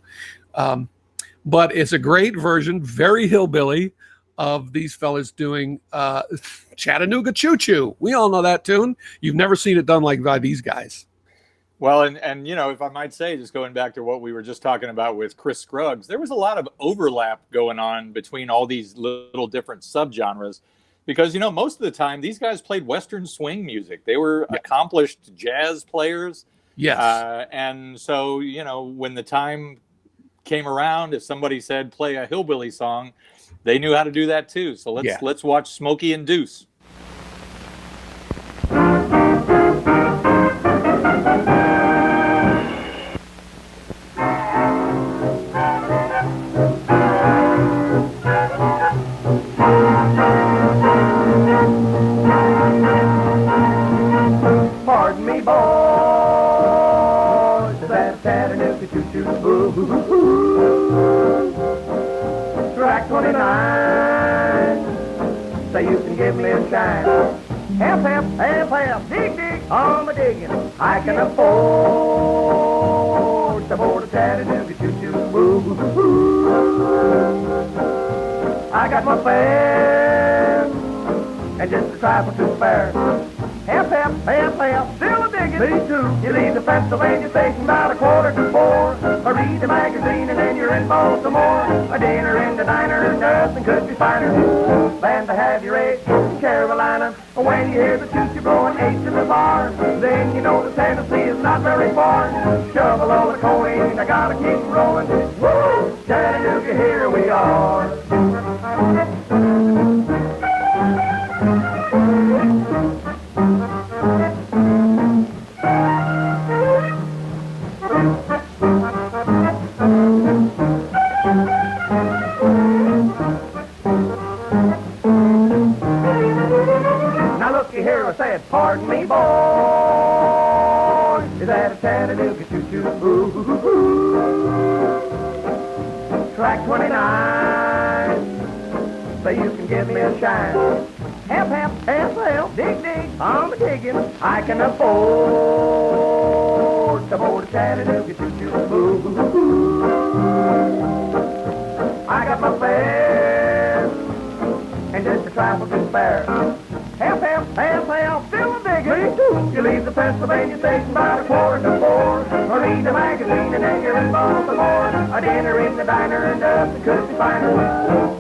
R: But it's a great version, very hillbilly, of these fellas doing Chattanooga Choo Choo. We all know that tune. You've never seen it done like by these guys.
I: Well, and you know, if I might say, just going back to what we were just talking about with Chris Scruggs, there was a lot of overlap going on between all these little different subgenres, because, you know, most of the time these guys played Western swing music. They were accomplished jazz players.
R: Yes.
I: And so, you know, when the time came around, if somebody said play a hillbilly song, they knew how to do that too. So let's watch Smokey and Deuce.
B: Pardon me, boys, that Chattanooga choo-choo Track 29, say you can give me a shine. Help, dig, I'm a digging. I can afford to board a Chattanooga choo-choo. I got my fare and just a trifle to spare. Help, still a digging. dig it. Me too. You leave the Pennsylvania station about 3:45. I read the magazine and then you're in Baltimore. A dinner in the diner, nothing could be finer than to have your eggs in Carolina. When you hear the choo-choo blowing 8 to the bar, then you know that Tennessee is not very far. Shovel all the coal in, I gotta keep rolling. Woo! Chattanooga, here we are. Pardon me, boy, is that a Chattanooga choo-choo? Track 29, so you can give me a shine. Help, help, help, help, dig, dig, on the digging. I can afford to board a Chattanooga choo-choo. I got my fare and just a trifle to spare. Help, help, help, help, still a digging. Me too. You leave the Pennsylvania station about 3:45. Or read the magazine and then you're in Baltimore. A dinner in the diner and nothing could be finer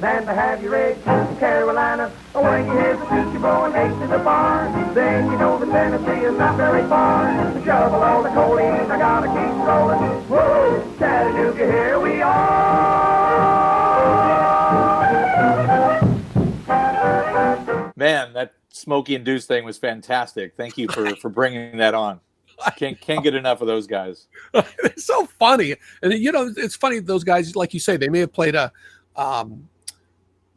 B: than to have your eggs in Carolina. When you hear the choo-choo blowing 8 to the bar, then you know the Tennessee is not very far. Shovel all the coal in, I gotta keep rolling. Woo! Chattanooga, here we are.
I: Man, that Smokey and Deuce thing was fantastic. Thank you for bringing that on. Can't get enough of those guys.
R: It's so funny. And, you know, it's funny, those guys, like you say, they may have played a,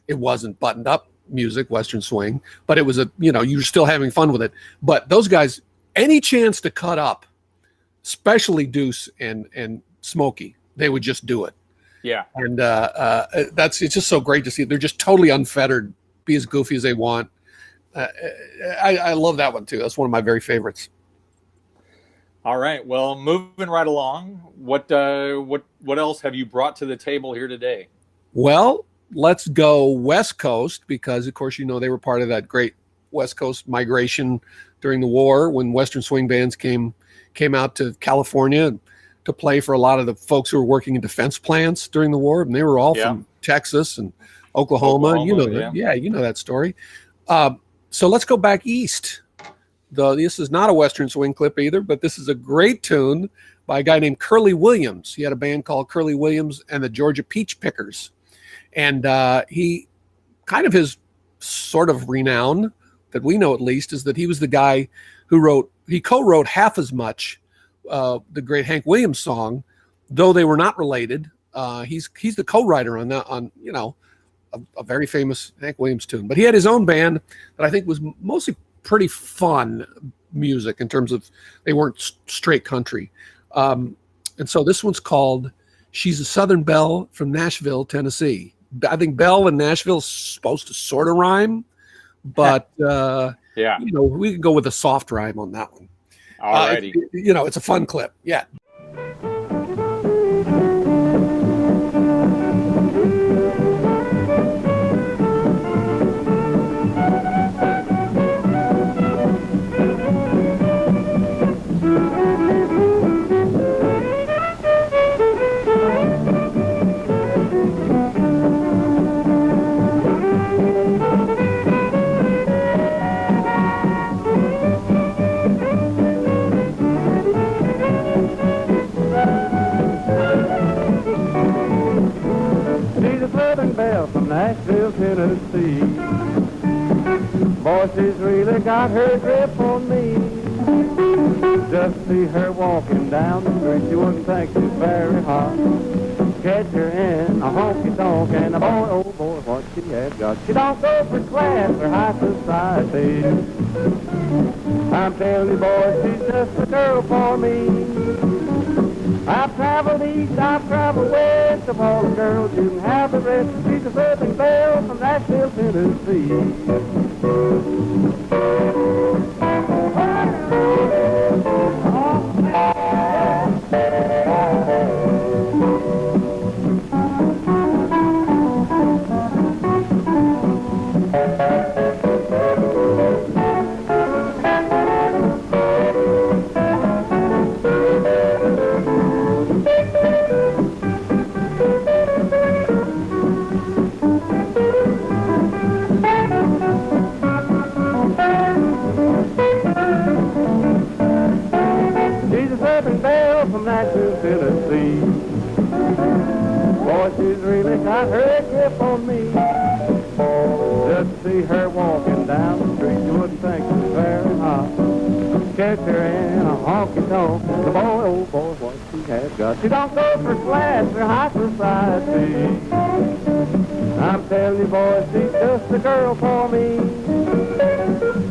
R: it wasn't buttoned up music, Western swing, but it was a, you know, you were still having fun with it. But those guys, any chance to cut up, especially Deuce and Smokey, they would just do it.
I: Yeah.
R: And it's just so great to see. They're just totally unfettered, be as goofy as they want. I love that one too. That's one of my very favorites.
I: All right. Well, moving right along. What else have you brought to the table here today?
R: Well, let's go West Coast, because of course, you know, they were part of that great West Coast migration during the war when Western swing bands came out to California to play for a lot of the folks who were working in defense plants during the war. And they were all from Texas and Oklahoma. You know, you know that story. So let's go back east. This is not a Western swing clip either, but this is a great tune by a guy named Curly Williams. He had a band called Curly Williams and the Georgia Peach Pickers. And he kind of, his sort of renown that we know at least is that he was the guy who co-wrote half as much the great Hank Williams song, though they were not related. He's the co-writer on you know, a very famous Hank Williams tune. But he had his own band that I think was mostly pretty fun music in terms of they weren't straight country. And so this one's called She's a Southern Belle from Nashville, Tennessee. I think Belle and Nashville is supposed to sort of rhyme, but you know, we can go with a soft rhyme on that one.
I: All righty.
R: You know, it's a fun clip. Yeah.
B: Nashville, Tennessee. Boy, she's really got her grip on me. Just see her walking down the street, you wouldn't think she's very hot. Catch her in a honky-tonk, and a boy, oh boy, what she has got. She don't go for class or high society. I'm telling you, boy, she's just the girl for me. I've traveled east, I've traveled west, of all the girls you can have the rest. She's a Southern belle from Nashville, Tennessee. Southern Belle from Nashville, Tennessee. Boy, she's really got her grip on me. Just see her walking down the street, you wouldn't think she was very hot. Catch her in a honky-tonk, the boy, oh boy, what she has got. She don't go for flats or high society. I'm telling you, boy, she's just the girl for me.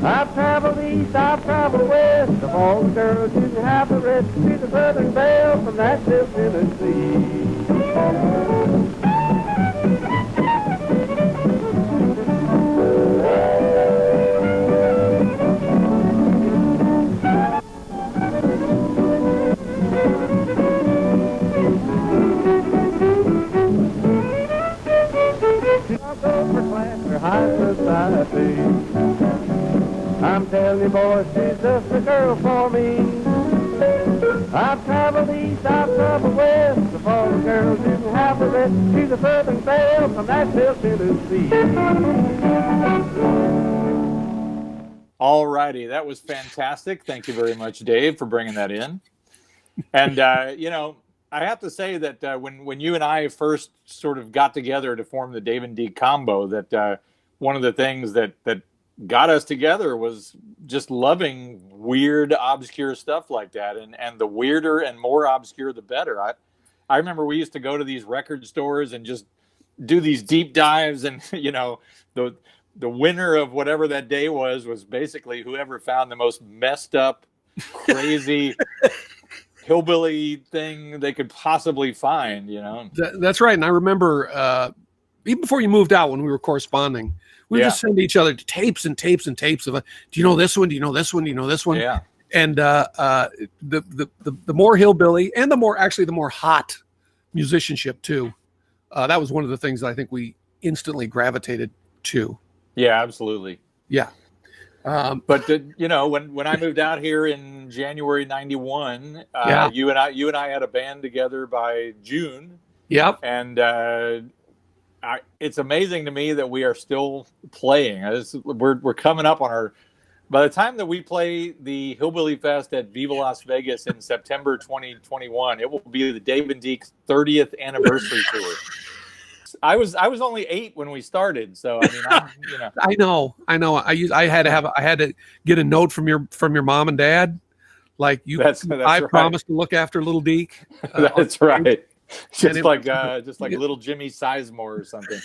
B: I've traveled east, I've traveled west. Of all the girls, you can have the rest. She's a Southern Belle from Nashville, Tennessee. High society. I'm telling you, boy, she's just a girl for me. I've traveled east, I've traveled west. Of all the girls, you can have the rest. She's a Southern Belle from Nashville, Tennessee.
I: All righty, that was fantastic. Thank you very much, Dave, for bringing that in. And you know, I have to say that when you and I first sort of got together to form the Dave and Deke combo, that one of the things that got us together was just loving weird, obscure stuff like that. And the weirder and more obscure, the better. I remember we used to go to these record stores and just do these deep dives. And, you know, the winner of whatever that day was basically whoever found the most messed up, crazy hillbilly thing they could possibly find, you know.
R: That's right. And I remember even before you moved out, when we were corresponding, we would just send each other tapes and tapes and tapes of, do you know this one? Do you know this one? Do you know this one?
I: Yeah.
R: And the more hillbilly and the more hot musicianship too. That was one of the things that I think we instantly gravitated to.
I: Yeah, absolutely.
R: Yeah.
I: But you know, when I moved out here in January '91, you and I had a band together by June.
R: Yep.
I: And it's amazing to me that we are still playing. We're coming up on our. By the time that we play the Hillbilly Fest at Viva Las Vegas in September 2021, it will be the Dave and Deke's 30th anniversary tour. I was only 8 when we started, so I mean, you know.
R: I know. I had to get a note from your mom and dad, like you.
I: That's
R: I
I: right.
R: promised to look after little Deke.
I: That's right. Just like little Jimmy Sizemore or something.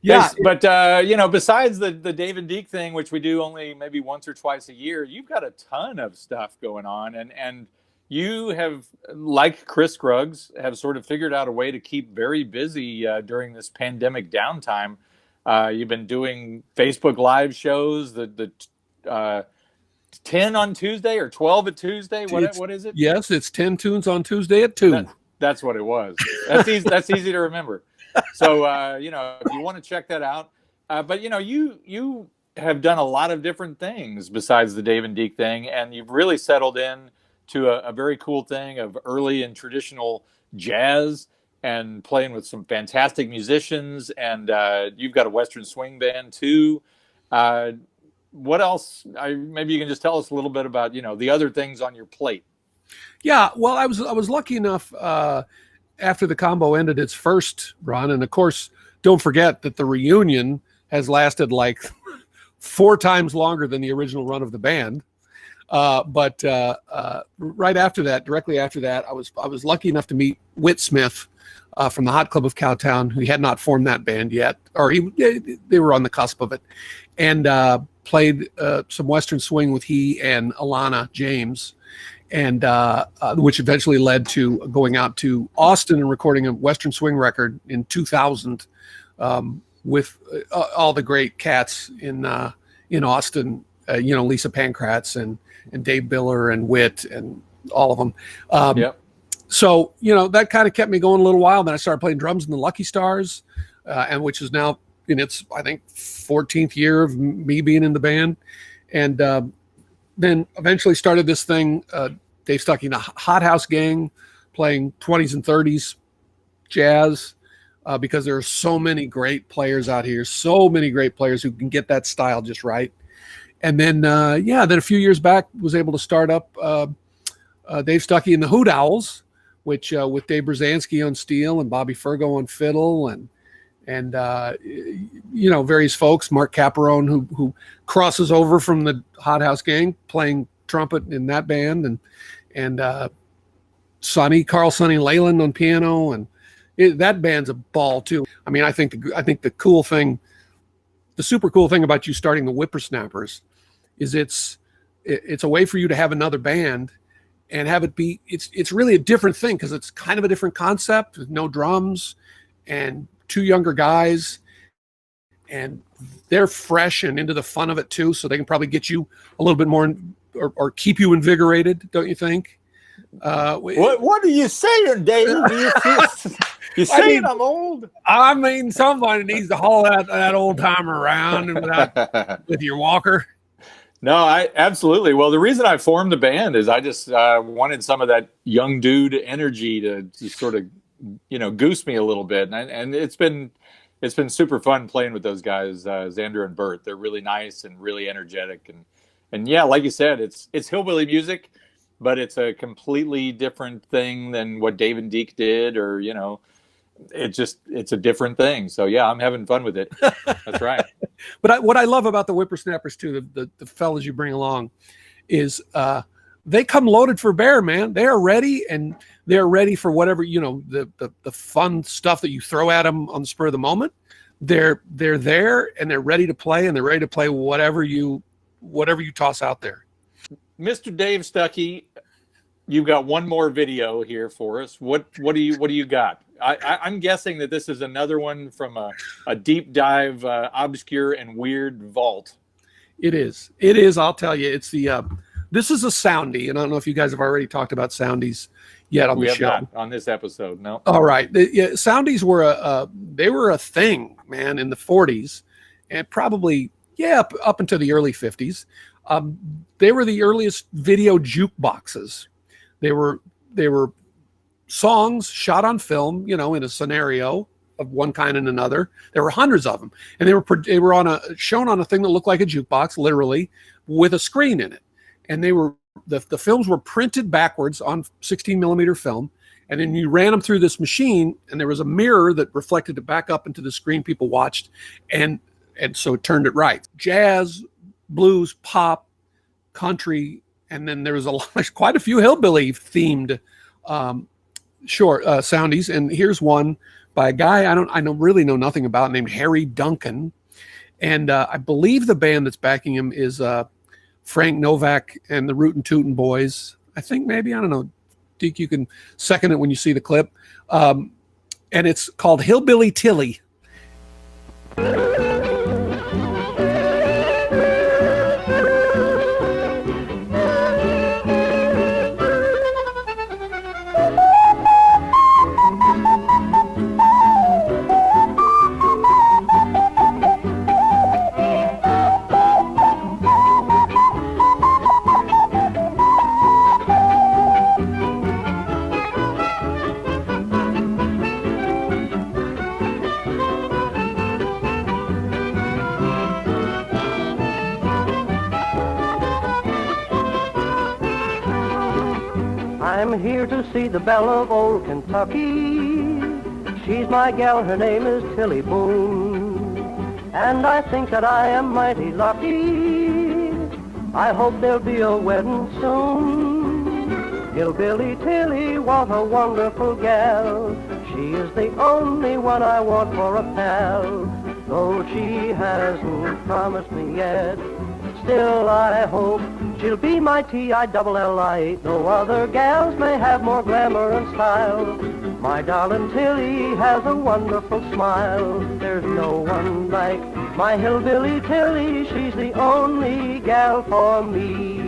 R: Yeah,
I: but you know, besides the Dave and Deke thing, which we do only maybe once or twice a year, you've got a ton of stuff going on, and you have, like Chris Scruggs, have sort of figured out a way to keep very busy during this pandemic downtime. You've been doing Facebook Live shows, the 10 on Tuesday or 12 at Tuesday. What is it?
R: Yes, it's 10 tunes on Tuesday at 2.
I: That's what it was. That's easy. That's easy to remember. So you know, if you want to check that out, but you know, you have done a lot of different things besides the Dave and Deke thing, and you've really settled in to a very cool thing of early and traditional jazz and playing with some fantastic musicians. And you've got a Western swing band too. What else? Maybe you can just tell us a little bit about, you know, the other things on your plate.
R: Yeah, well, I was lucky enough after the combo ended its first run, and of course, don't forget that the reunion has lasted like 4 times longer than the original run of the band. But right after that, directly after that, I was lucky enough to meet Whit Smith from the Hot Club of Cowtown, who had not formed that band yet, or they were on the cusp of it, and played some Western swing with he and Alana James, and which eventually led to going out to Austin and recording a Western swing record in 2000 with all the great cats in Austin. You know, Lisa Pankratz and Dave Biller and Whit and all of them.
I: Yep.
R: So, you know, that kind of kept me going a little while. Then I started playing drums in the Lucky Stars, and which is now in its, I think, 14th year of me being in the band. And then eventually started this thing, Dave Stuckey and the Hot House Gang, playing 20s and 30s jazz, because there are so many great players out here, so many great players who can get that style just right. And then, then a few years back was able to start up Dave Stuckey and the Hoot Owls, which with Dave Brzezinski on steel and Bobby Fergo on fiddle and various folks, Mark Caparone, who crosses over from the Hot House Gang playing trumpet in that band, and Carl Sonny Leyland on piano, and that band's a ball too. I mean, I think the super cool thing about you starting the Whippersnappers is it's a way for you to have another band and have it be, it's really a different thing because it's kind of a different concept with no drums and two younger guys, and they're fresh and into the fun of it too, so they can probably get you a little bit more or keep you invigorated, don't you think?
I: What are you saying, Dave? You saying I'm old?
R: I mean, somebody needs to haul that old timer around with your walker.
I: No, I absolutely. Well, the reason I formed the band is I just wanted some of that young dude energy to sort of, goose me a little bit, and it's been super fun playing with those guys, Xander and Bert. They're really nice and really energetic, and yeah, like you said, it's hillbilly music, but it's a completely different thing than what Dave and Deke did, or it's a different thing. So yeah, I'm having fun with it. That's right.
R: But what I love about the Whippersnappers too, the fellas you bring along, is they come loaded for bear, man. They are ready, and they're ready for whatever, the fun stuff that you throw at them on the spur of the moment. They're there, and they're ready to play, and they're ready to play whatever you toss out there.
I: Mr. Dave Stuckey, you've got one more video here for us. What do you got? I'm guessing that this is another one from a deep dive, obscure and weird vault.
R: It is. I'll tell you, it's this is a soundie, and I don't know if you guys have already talked about soundies yet on the show.
I: We have not on this episode. No.
R: All right. Soundies were a thing, man, in the 40s, and probably up into the early 50s. They were the earliest video jukeboxes. They were songs shot on film, in a scenario of one kind and another. There were hundreds of them, and they were shown on a thing that looked like a jukebox, literally, with a screen in it. And the films were printed backwards on 16 millimeter film, and then you ran them through this machine, and there was a mirror that reflected it back up into the screen people watched, and so it turned it right. Jazz, blues, pop, country, and then there was quite a few hillbilly themed soundies. And here's one by a guy I don't really know nothing about, named Harry Duncan, and I believe the band that's backing him is Frank Novak and the Rootin' Tootin' Boys. I think maybe, I don't know, Deke, you can second it when you see the clip, and it's called Hillbilly Tilly.
T: I'm here to see the belle of old Kentucky. She's my gal, her name is Tilly Boone. And I think that I am mighty lucky. I hope there'll be a wedding soon. Hillbilly Tilly, what a wonderful gal. She is the only one I want for a pal. Though she hasn't promised me yet, still I hope she'll be my Tilly. No other gals may have more glamour and style. My darling Tilly has a wonderful smile. There's no one like my hillbilly Tilly. She's the only gal for me.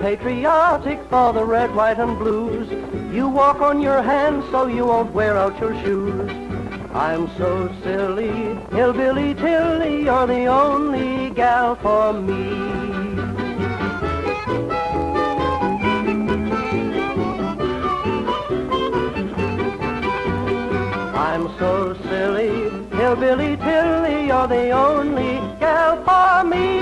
T: patriotic for the red, white, and blues. You walk on your hands so you won't wear out your shoes. I'm so silly, hillbilly Tilly, you're the only gal for me. I'm so silly, hillbilly Tilly, you're the only gal for me.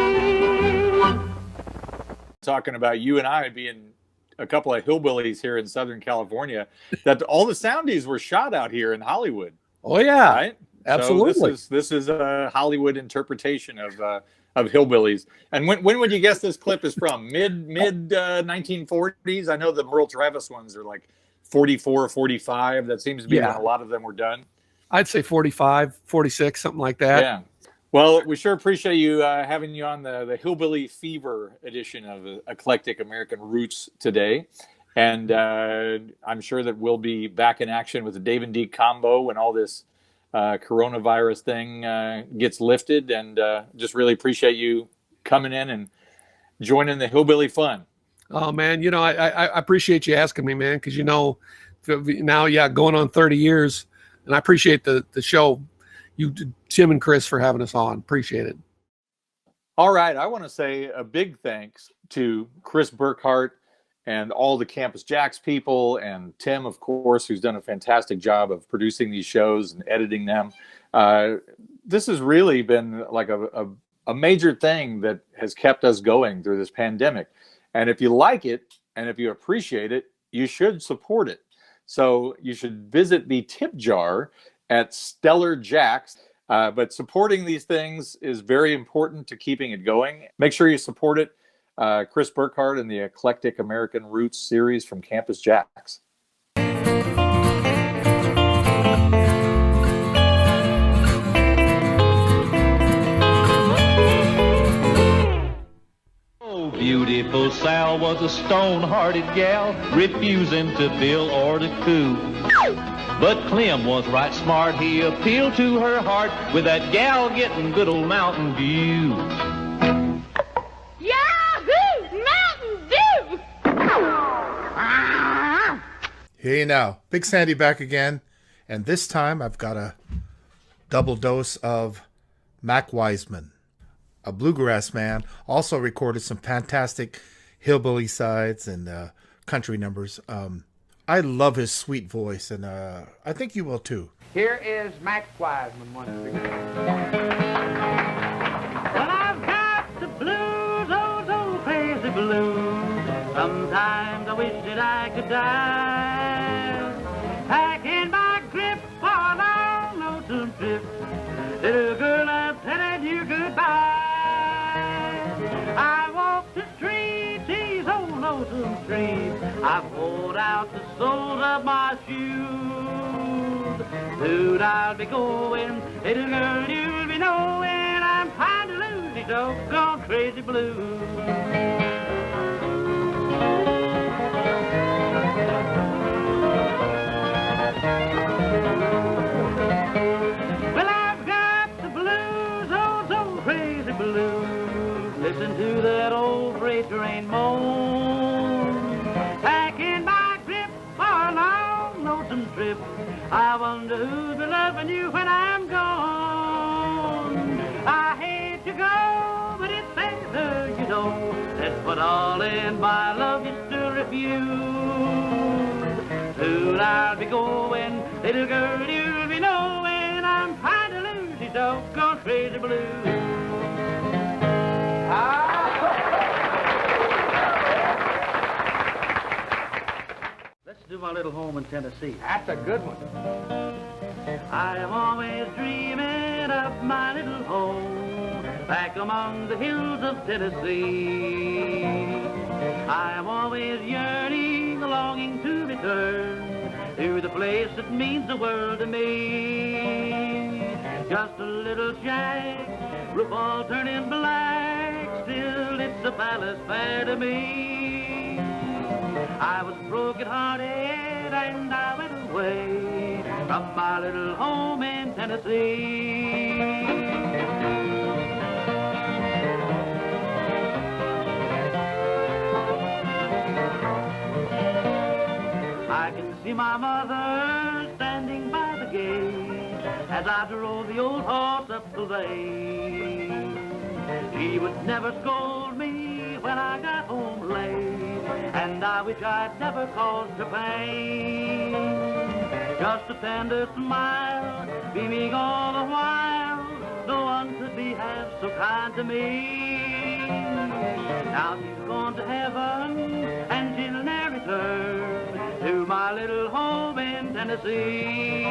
I: Talking about you and I being a couple of hillbillies here in Southern California, that all the soundies were shot out here in Hollywood.
R: Oh yeah,
I: right?
R: Absolutely.
I: So this is a Hollywood interpretation of hillbillies. And when would you guess this clip is from? Mid 1940s? I know the Merle Travis ones are like 44, 45. That seems to be when a lot of them were done.
R: I'd say 45, 46, something like that.
I: Yeah. Well, we sure appreciate you having you on the Hillbilly Fever edition of Eclectic American Roots today. And I'm sure that we'll be back in action with the Dave and D combo when all this coronavirus thing gets lifted. And just really appreciate you coming in and joining the Hillbilly fun.
R: Oh, man, you know, I appreciate you asking me, man, because, you know, now, going on 30 years, and I appreciate the show, Tim and Chris, for having us on. Appreciate it.
I: All right. I want to say a big thanks to Chris Burkhardt and all the Campus Jacks people, and Tim, of course, who's done a fantastic job of producing these shows and editing them. This has really been like a major thing that has kept us going through this pandemic. And if you like it and if you appreciate it, you should support it. So you should visit the tip jar at StellarJAX. But supporting these things is very important to keeping it going. Make sure you support it. Chris Burkhardt and the Eclectic American Roots series from Campus Jacks.
U: Beautiful Sal was a stone-hearted gal, refusing to bill or to coo. But Clem was right smart, he appealed to her heart with that gal getting good old Mountain Dew.
G: Yahoo! Mountain Dew!
K: Hey now, Big Sandy back again, and this time I've got a double dose of Mac Wiseman, a bluegrass man, also recorded some fantastic hillbilly sides and country numbers. I love his sweet voice, and I think you will too.
V: Here is Mac Wiseman once again.
T: Well, I've got the blues, those crazy blues. Sometimes I wish that I could die. Packing my grip for a long lonesome trip. Little girl, I'm telling you goodbye. I walk the streets, these old lonesome streets. I pulled out the soles of my shoes. Dude, I'll be going, little girl, you'll be knowing I'm trying to lose these doggone crazy blues. Well, I've got the blues, those crazy blues. Listen to that old freight train moan. Packing my grip for a long lonesome trip. I wonder who'll be loving you when I'm gone. I hate to go, but it's better, you know. That's what all in my love you still refuse. Soon I'll be going, little girl, you'll be knowing I'm trying to lose these doggone crazy blues.
V: Let's do my little home in Tennessee. That's a good one.
T: I am always dreaming of my little home back among the hills of Tennessee. I am always yearning, longing to return to the place that means the world to me. Just a little shack, roof all turning black, still it's a palace fair to me. I was broken-hearted and I went away from my little home in Tennessee.
V: I can see my mother standing by the gate as I drove the old horse up the lane. She would never scold me when I got home late, and I wish I'd never caused her pain. Just a tender smile, beaming all the while, no one could be half so kind to me. Now she's gone to heaven, and she'll never return to my little home in Tennessee.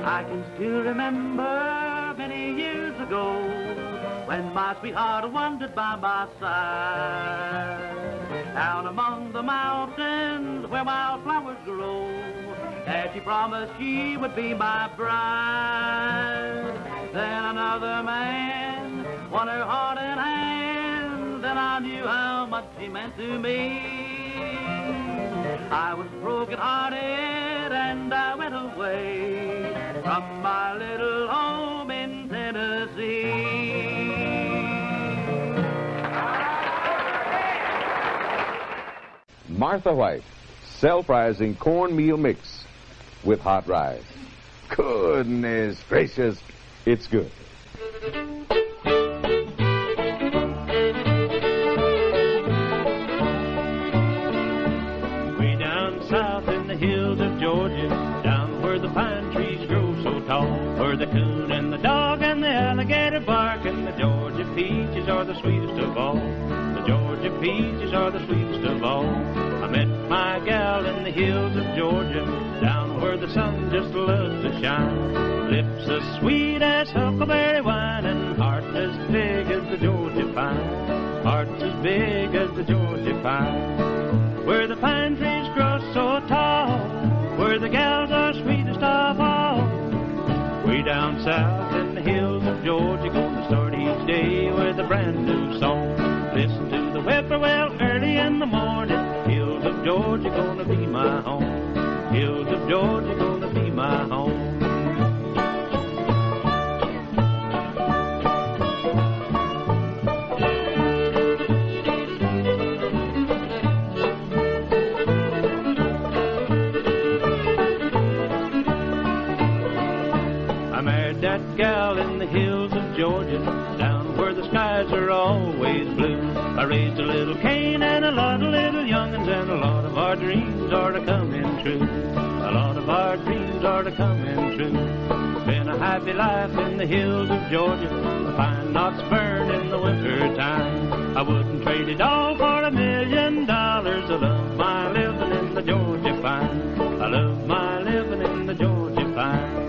V: I can still remember many years ago when my sweetheart wandered by my side, down among the mountains where wildflowers grow. There she promised she would be my bride. Then another man won her heart and hand, and I knew how much she meant to me. I was broken-hearted and I went away from my little home in Tennessee.
C: Martha White, self-rising cornmeal mix with hot rice. Goodness gracious, it's good.
U: Way down south in the hills of Georgia, down where the pine trees grow so tall, where the coon and the dog and the alligator bark, and the Georgia peaches are the sweetest of all. The Georgia peaches are the sweetest of all. I met my gal in the hills of Georgia, down where the sun just loves to shine. Lips as sweet as huckleberry wine, and heart as big as the Georgia pine. Heart's as big as the Georgia pine. Where the pine trees grow so tall, where the gals are sweetest of all. Way down south in the hills of Georgia, gonna start each day with a brand new song. Listen to the whippoorwill early in the morning. Hills of Georgia gonna be my home. Hills of Georgia gonna be my home. I married that gal in the hills of Georgia, down where the skies are always blue. I raised a little Cain and a lot of little young'uns, and a lot of our dreams are to coming true. A lot of our dreams are to coming true. Been a happy life in the hills of Georgia. The pine knots burn in the winter time. I wouldn't trade it all for $1 million. I love my living in the Georgia pine. I love my living in the Georgia pine.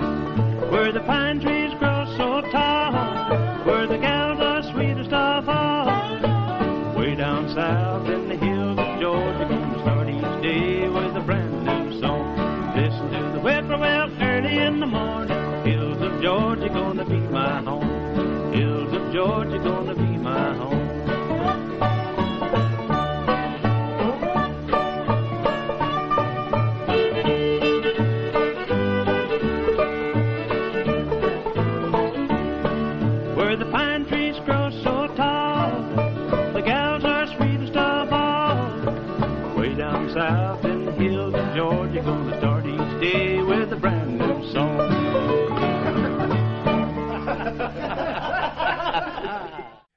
U: Where the pine trees grow so tall, where the gals are sweetest of all. Way down south in the hills of Georgia, gonna start each day with a brand new song. Listen to the whippoorwill early in the morning. Hills of Georgia gonna be my home. Hills of Georgia gonna be my home. Where the pine trees grow so tall, the gals are sweetest of all. Way down south in the hills of Georgia, gonna start each day with a brand new song.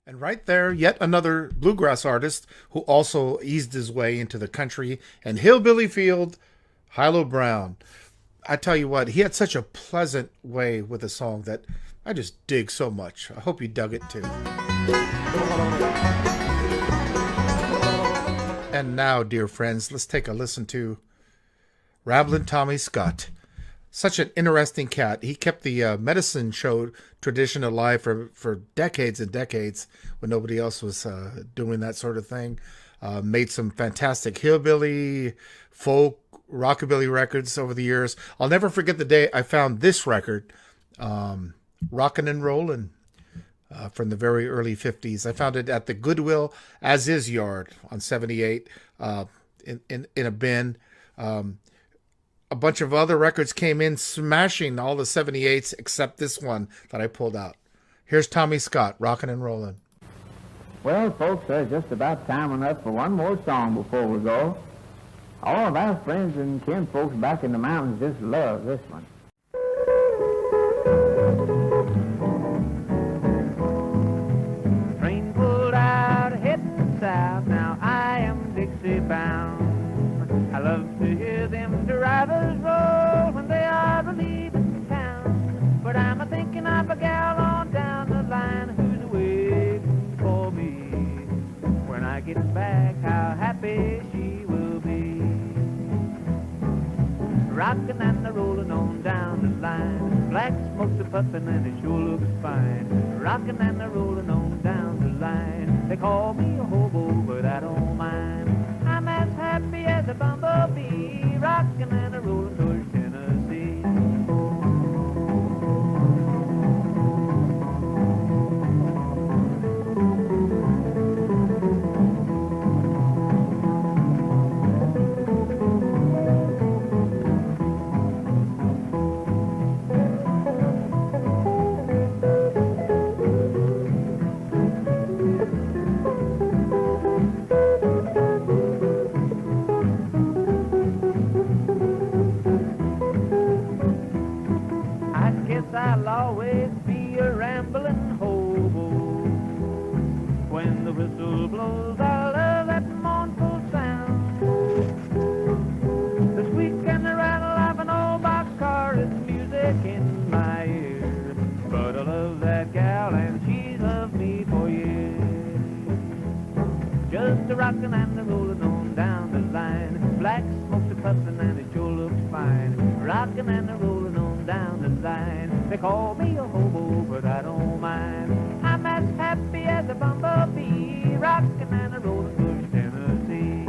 K: And right there, yet another bluegrass artist who also eased his way into the country and hillbilly field, Hilo Brown. I tell you what, he had such a pleasant way with a song that I just dig so much. I hope you dug it too. And now, dear friends, let's take a listen to Ramblin' Tommy Scott. Such an interesting cat. He kept the medicine show tradition alive for decades and decades when nobody else was doing that sort of thing. Made some fantastic hillbilly, folk, rockabilly records over the years. I'll never forget the day I found this record, Rockin' and Rollin', from the very early 50s. I found it at the Goodwill As Is yard on 78 in a bin. A bunch of other records came in smashing all the 78s except this one that I pulled out. Here's Tommy Scott, rockin' and rollin'.
F: Well, folks, there's just about time enough for one more song before we go. All of our friends and kin folks back in the mountains just love this one.
V: Train pulled out, heading south, now I am Dixie bound. I love to hear them drivers roll when they are leaving town. But I'm a-thinking of a gal on down the line who's waiting for me. When I get back, how happy she will be. Rockin' and a-rollin' on down the line. Black smoke's a-puffin' and it sure looks fine. Rockin' and a-rollin' on down the line. They call me a hobo, but I don't mind. I'm as happy as a bumblebee. Rockin' and a-rollin' towards Tennessee. I'll always be a ramblin' hobo. When the whistle blows, I love that mournful sound. The squeak and the rattle of an old boxcar is music in my ear. But I love that gal and she's loved me for years. Just a rockin' and a rollin' on down the line. Black smoke's a puffin' and it sure looks fine. Rockin' and a rollin' on down the line. They call me a hobo, but I don't mind. I'm as happy as a bumblebee, rockin' and a-rollin' towards Tennessee.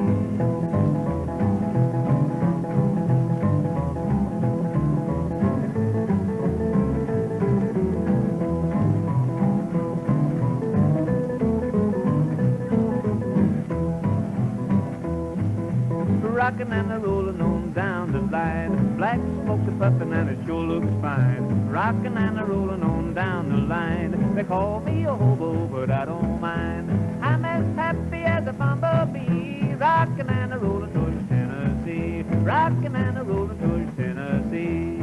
V: Rockin' and a-rollin' on down the line. Black smoke's a-puffin' and it sure looks fine. Rockin' and a-rollin' on down the line. They call me a hobo, but I don't mind. I'm as happy as a bumblebee. Rockin' and a-rollin' towards Tennessee. Rockin' and a-rollin' towards Tennessee.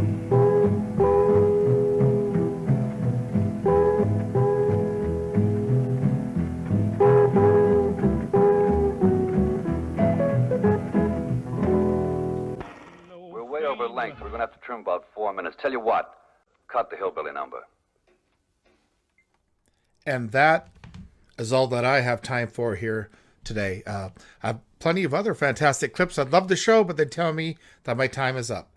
M: Over length. We're going to have to trim about 4 minutes. Tell you what, cut the Hillbilly number.
K: And that is all that I have time for here today. I have plenty of other fantastic clips. I'd love to show, but they tell me that my time is up.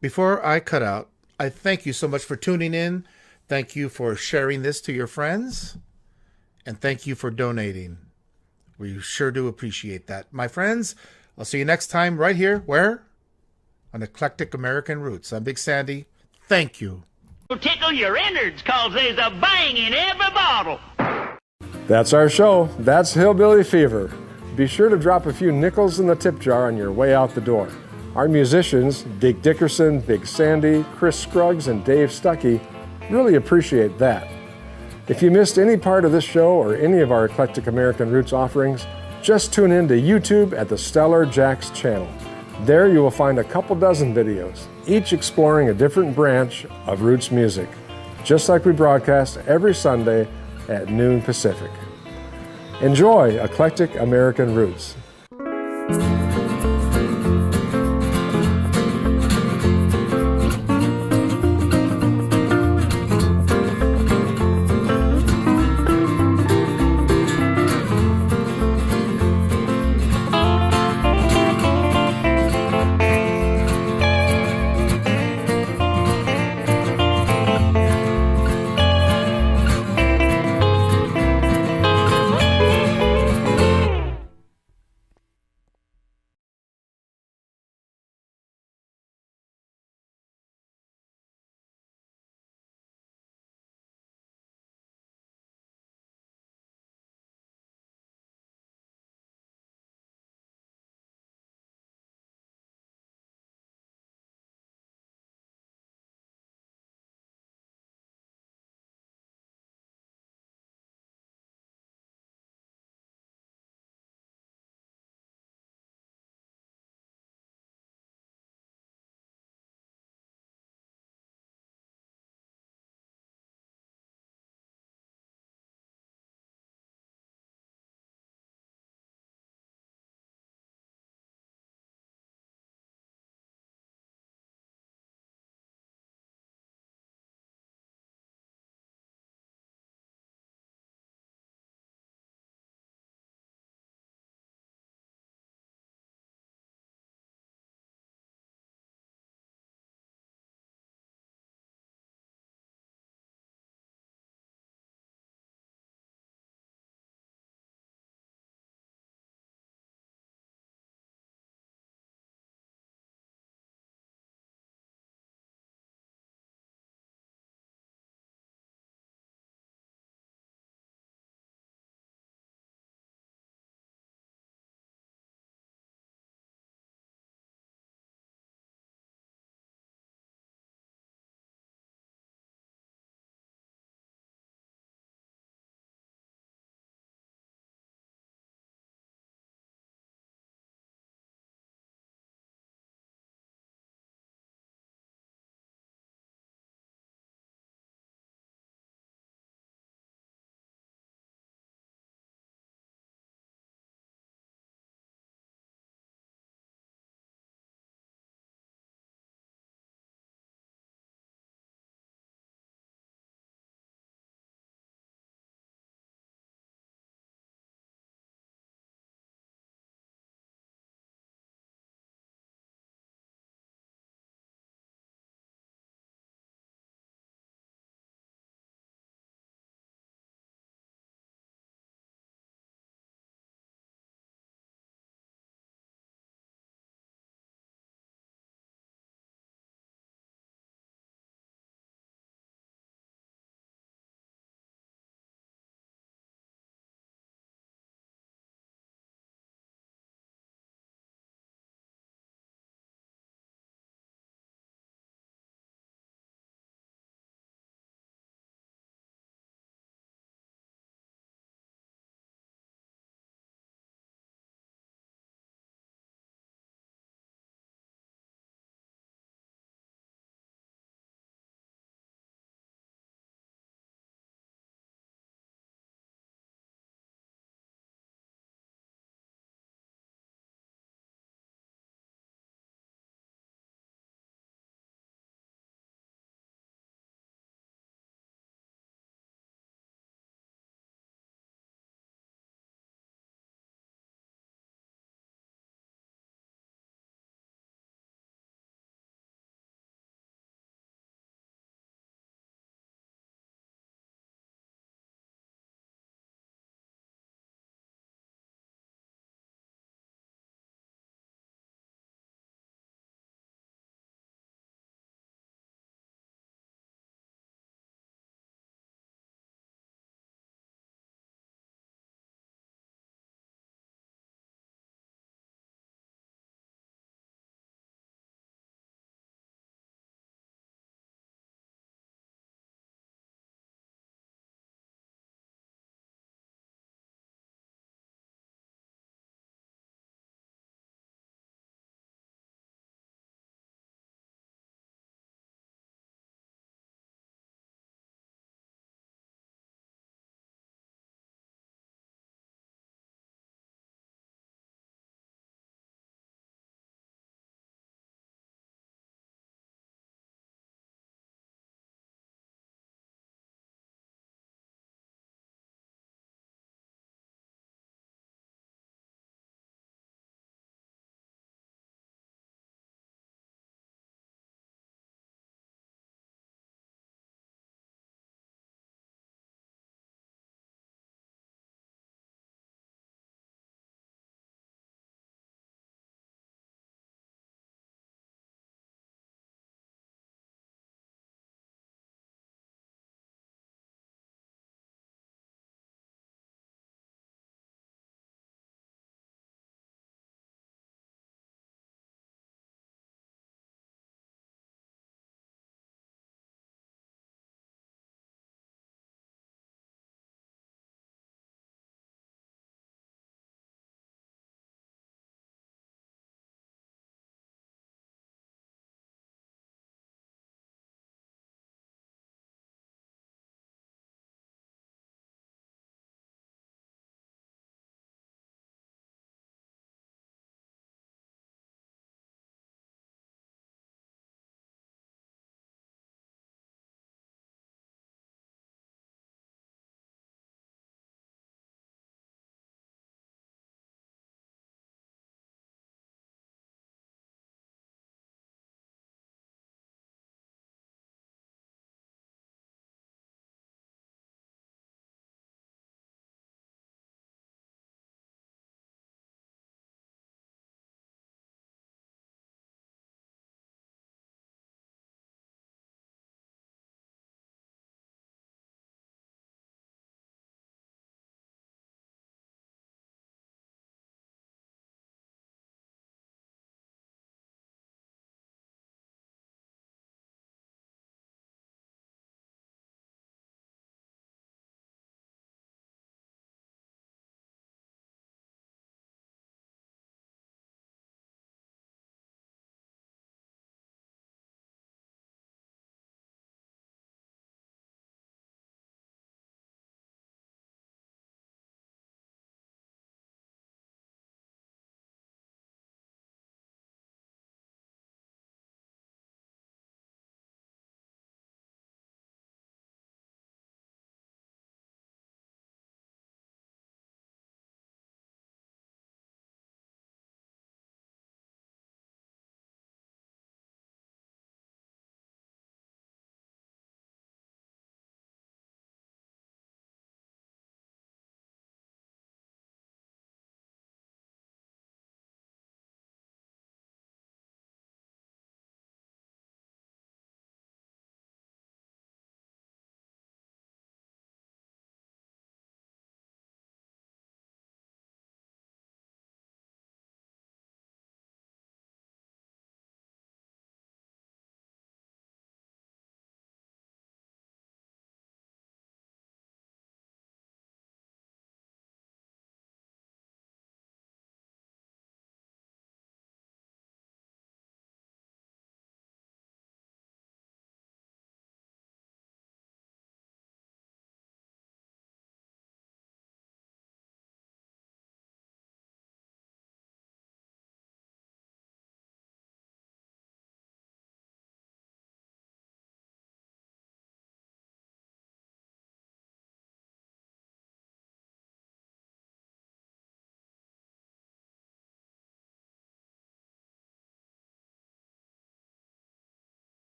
K: Before I cut out, I thank you so much for tuning in. Thank you for sharing this to your friends. And thank you for donating. We sure do appreciate that. My friends, I'll see you next time right here. Where? On Eclectic American Roots. I'm Big Sandy. Thank you.
J: Tickle your innards, cause there's a bang in every bottle.
E: That's our show. That's Hillbilly Fever. Be sure to drop a few nickels in the tip jar on your way out the door. Our musicians, Dick Dickerson, Big Sandy, Chris Scruggs, and Dave Stuckey, really appreciate that. If you missed any part of this show or any of our Eclectic American Roots offerings, just tune in to YouTube at the StellarJAX channel. There you will find a couple dozen videos, each exploring a different branch of roots music, just like we broadcast every Sunday at noon Pacific. Enjoy Eclectic American Roots.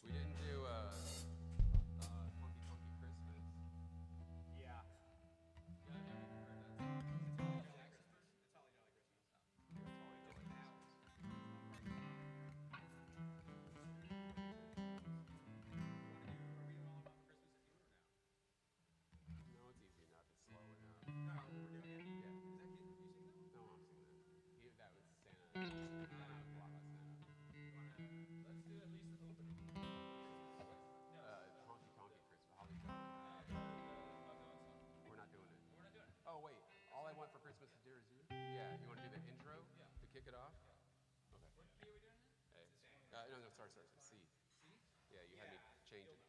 L: We didn't do Funky Funky Christmas.
N: Yeah.
L: No, it's easy enough. It's slow enough. No, we're doing it. Yeah. Is that kid? You sing that? No, I'm singing that. That was Santa. That was a lot less Santa. Let's do at least the opening. Honky Tonky Christmas. Holly We're not doing it. We're not doing it. Oh wait, All I Want for Christmas is Dear Zoo. Yeah, you want to do the intro to kick it off? Okay. What key are we doing? A. No, sorry. C. C? Yeah, you had me change it.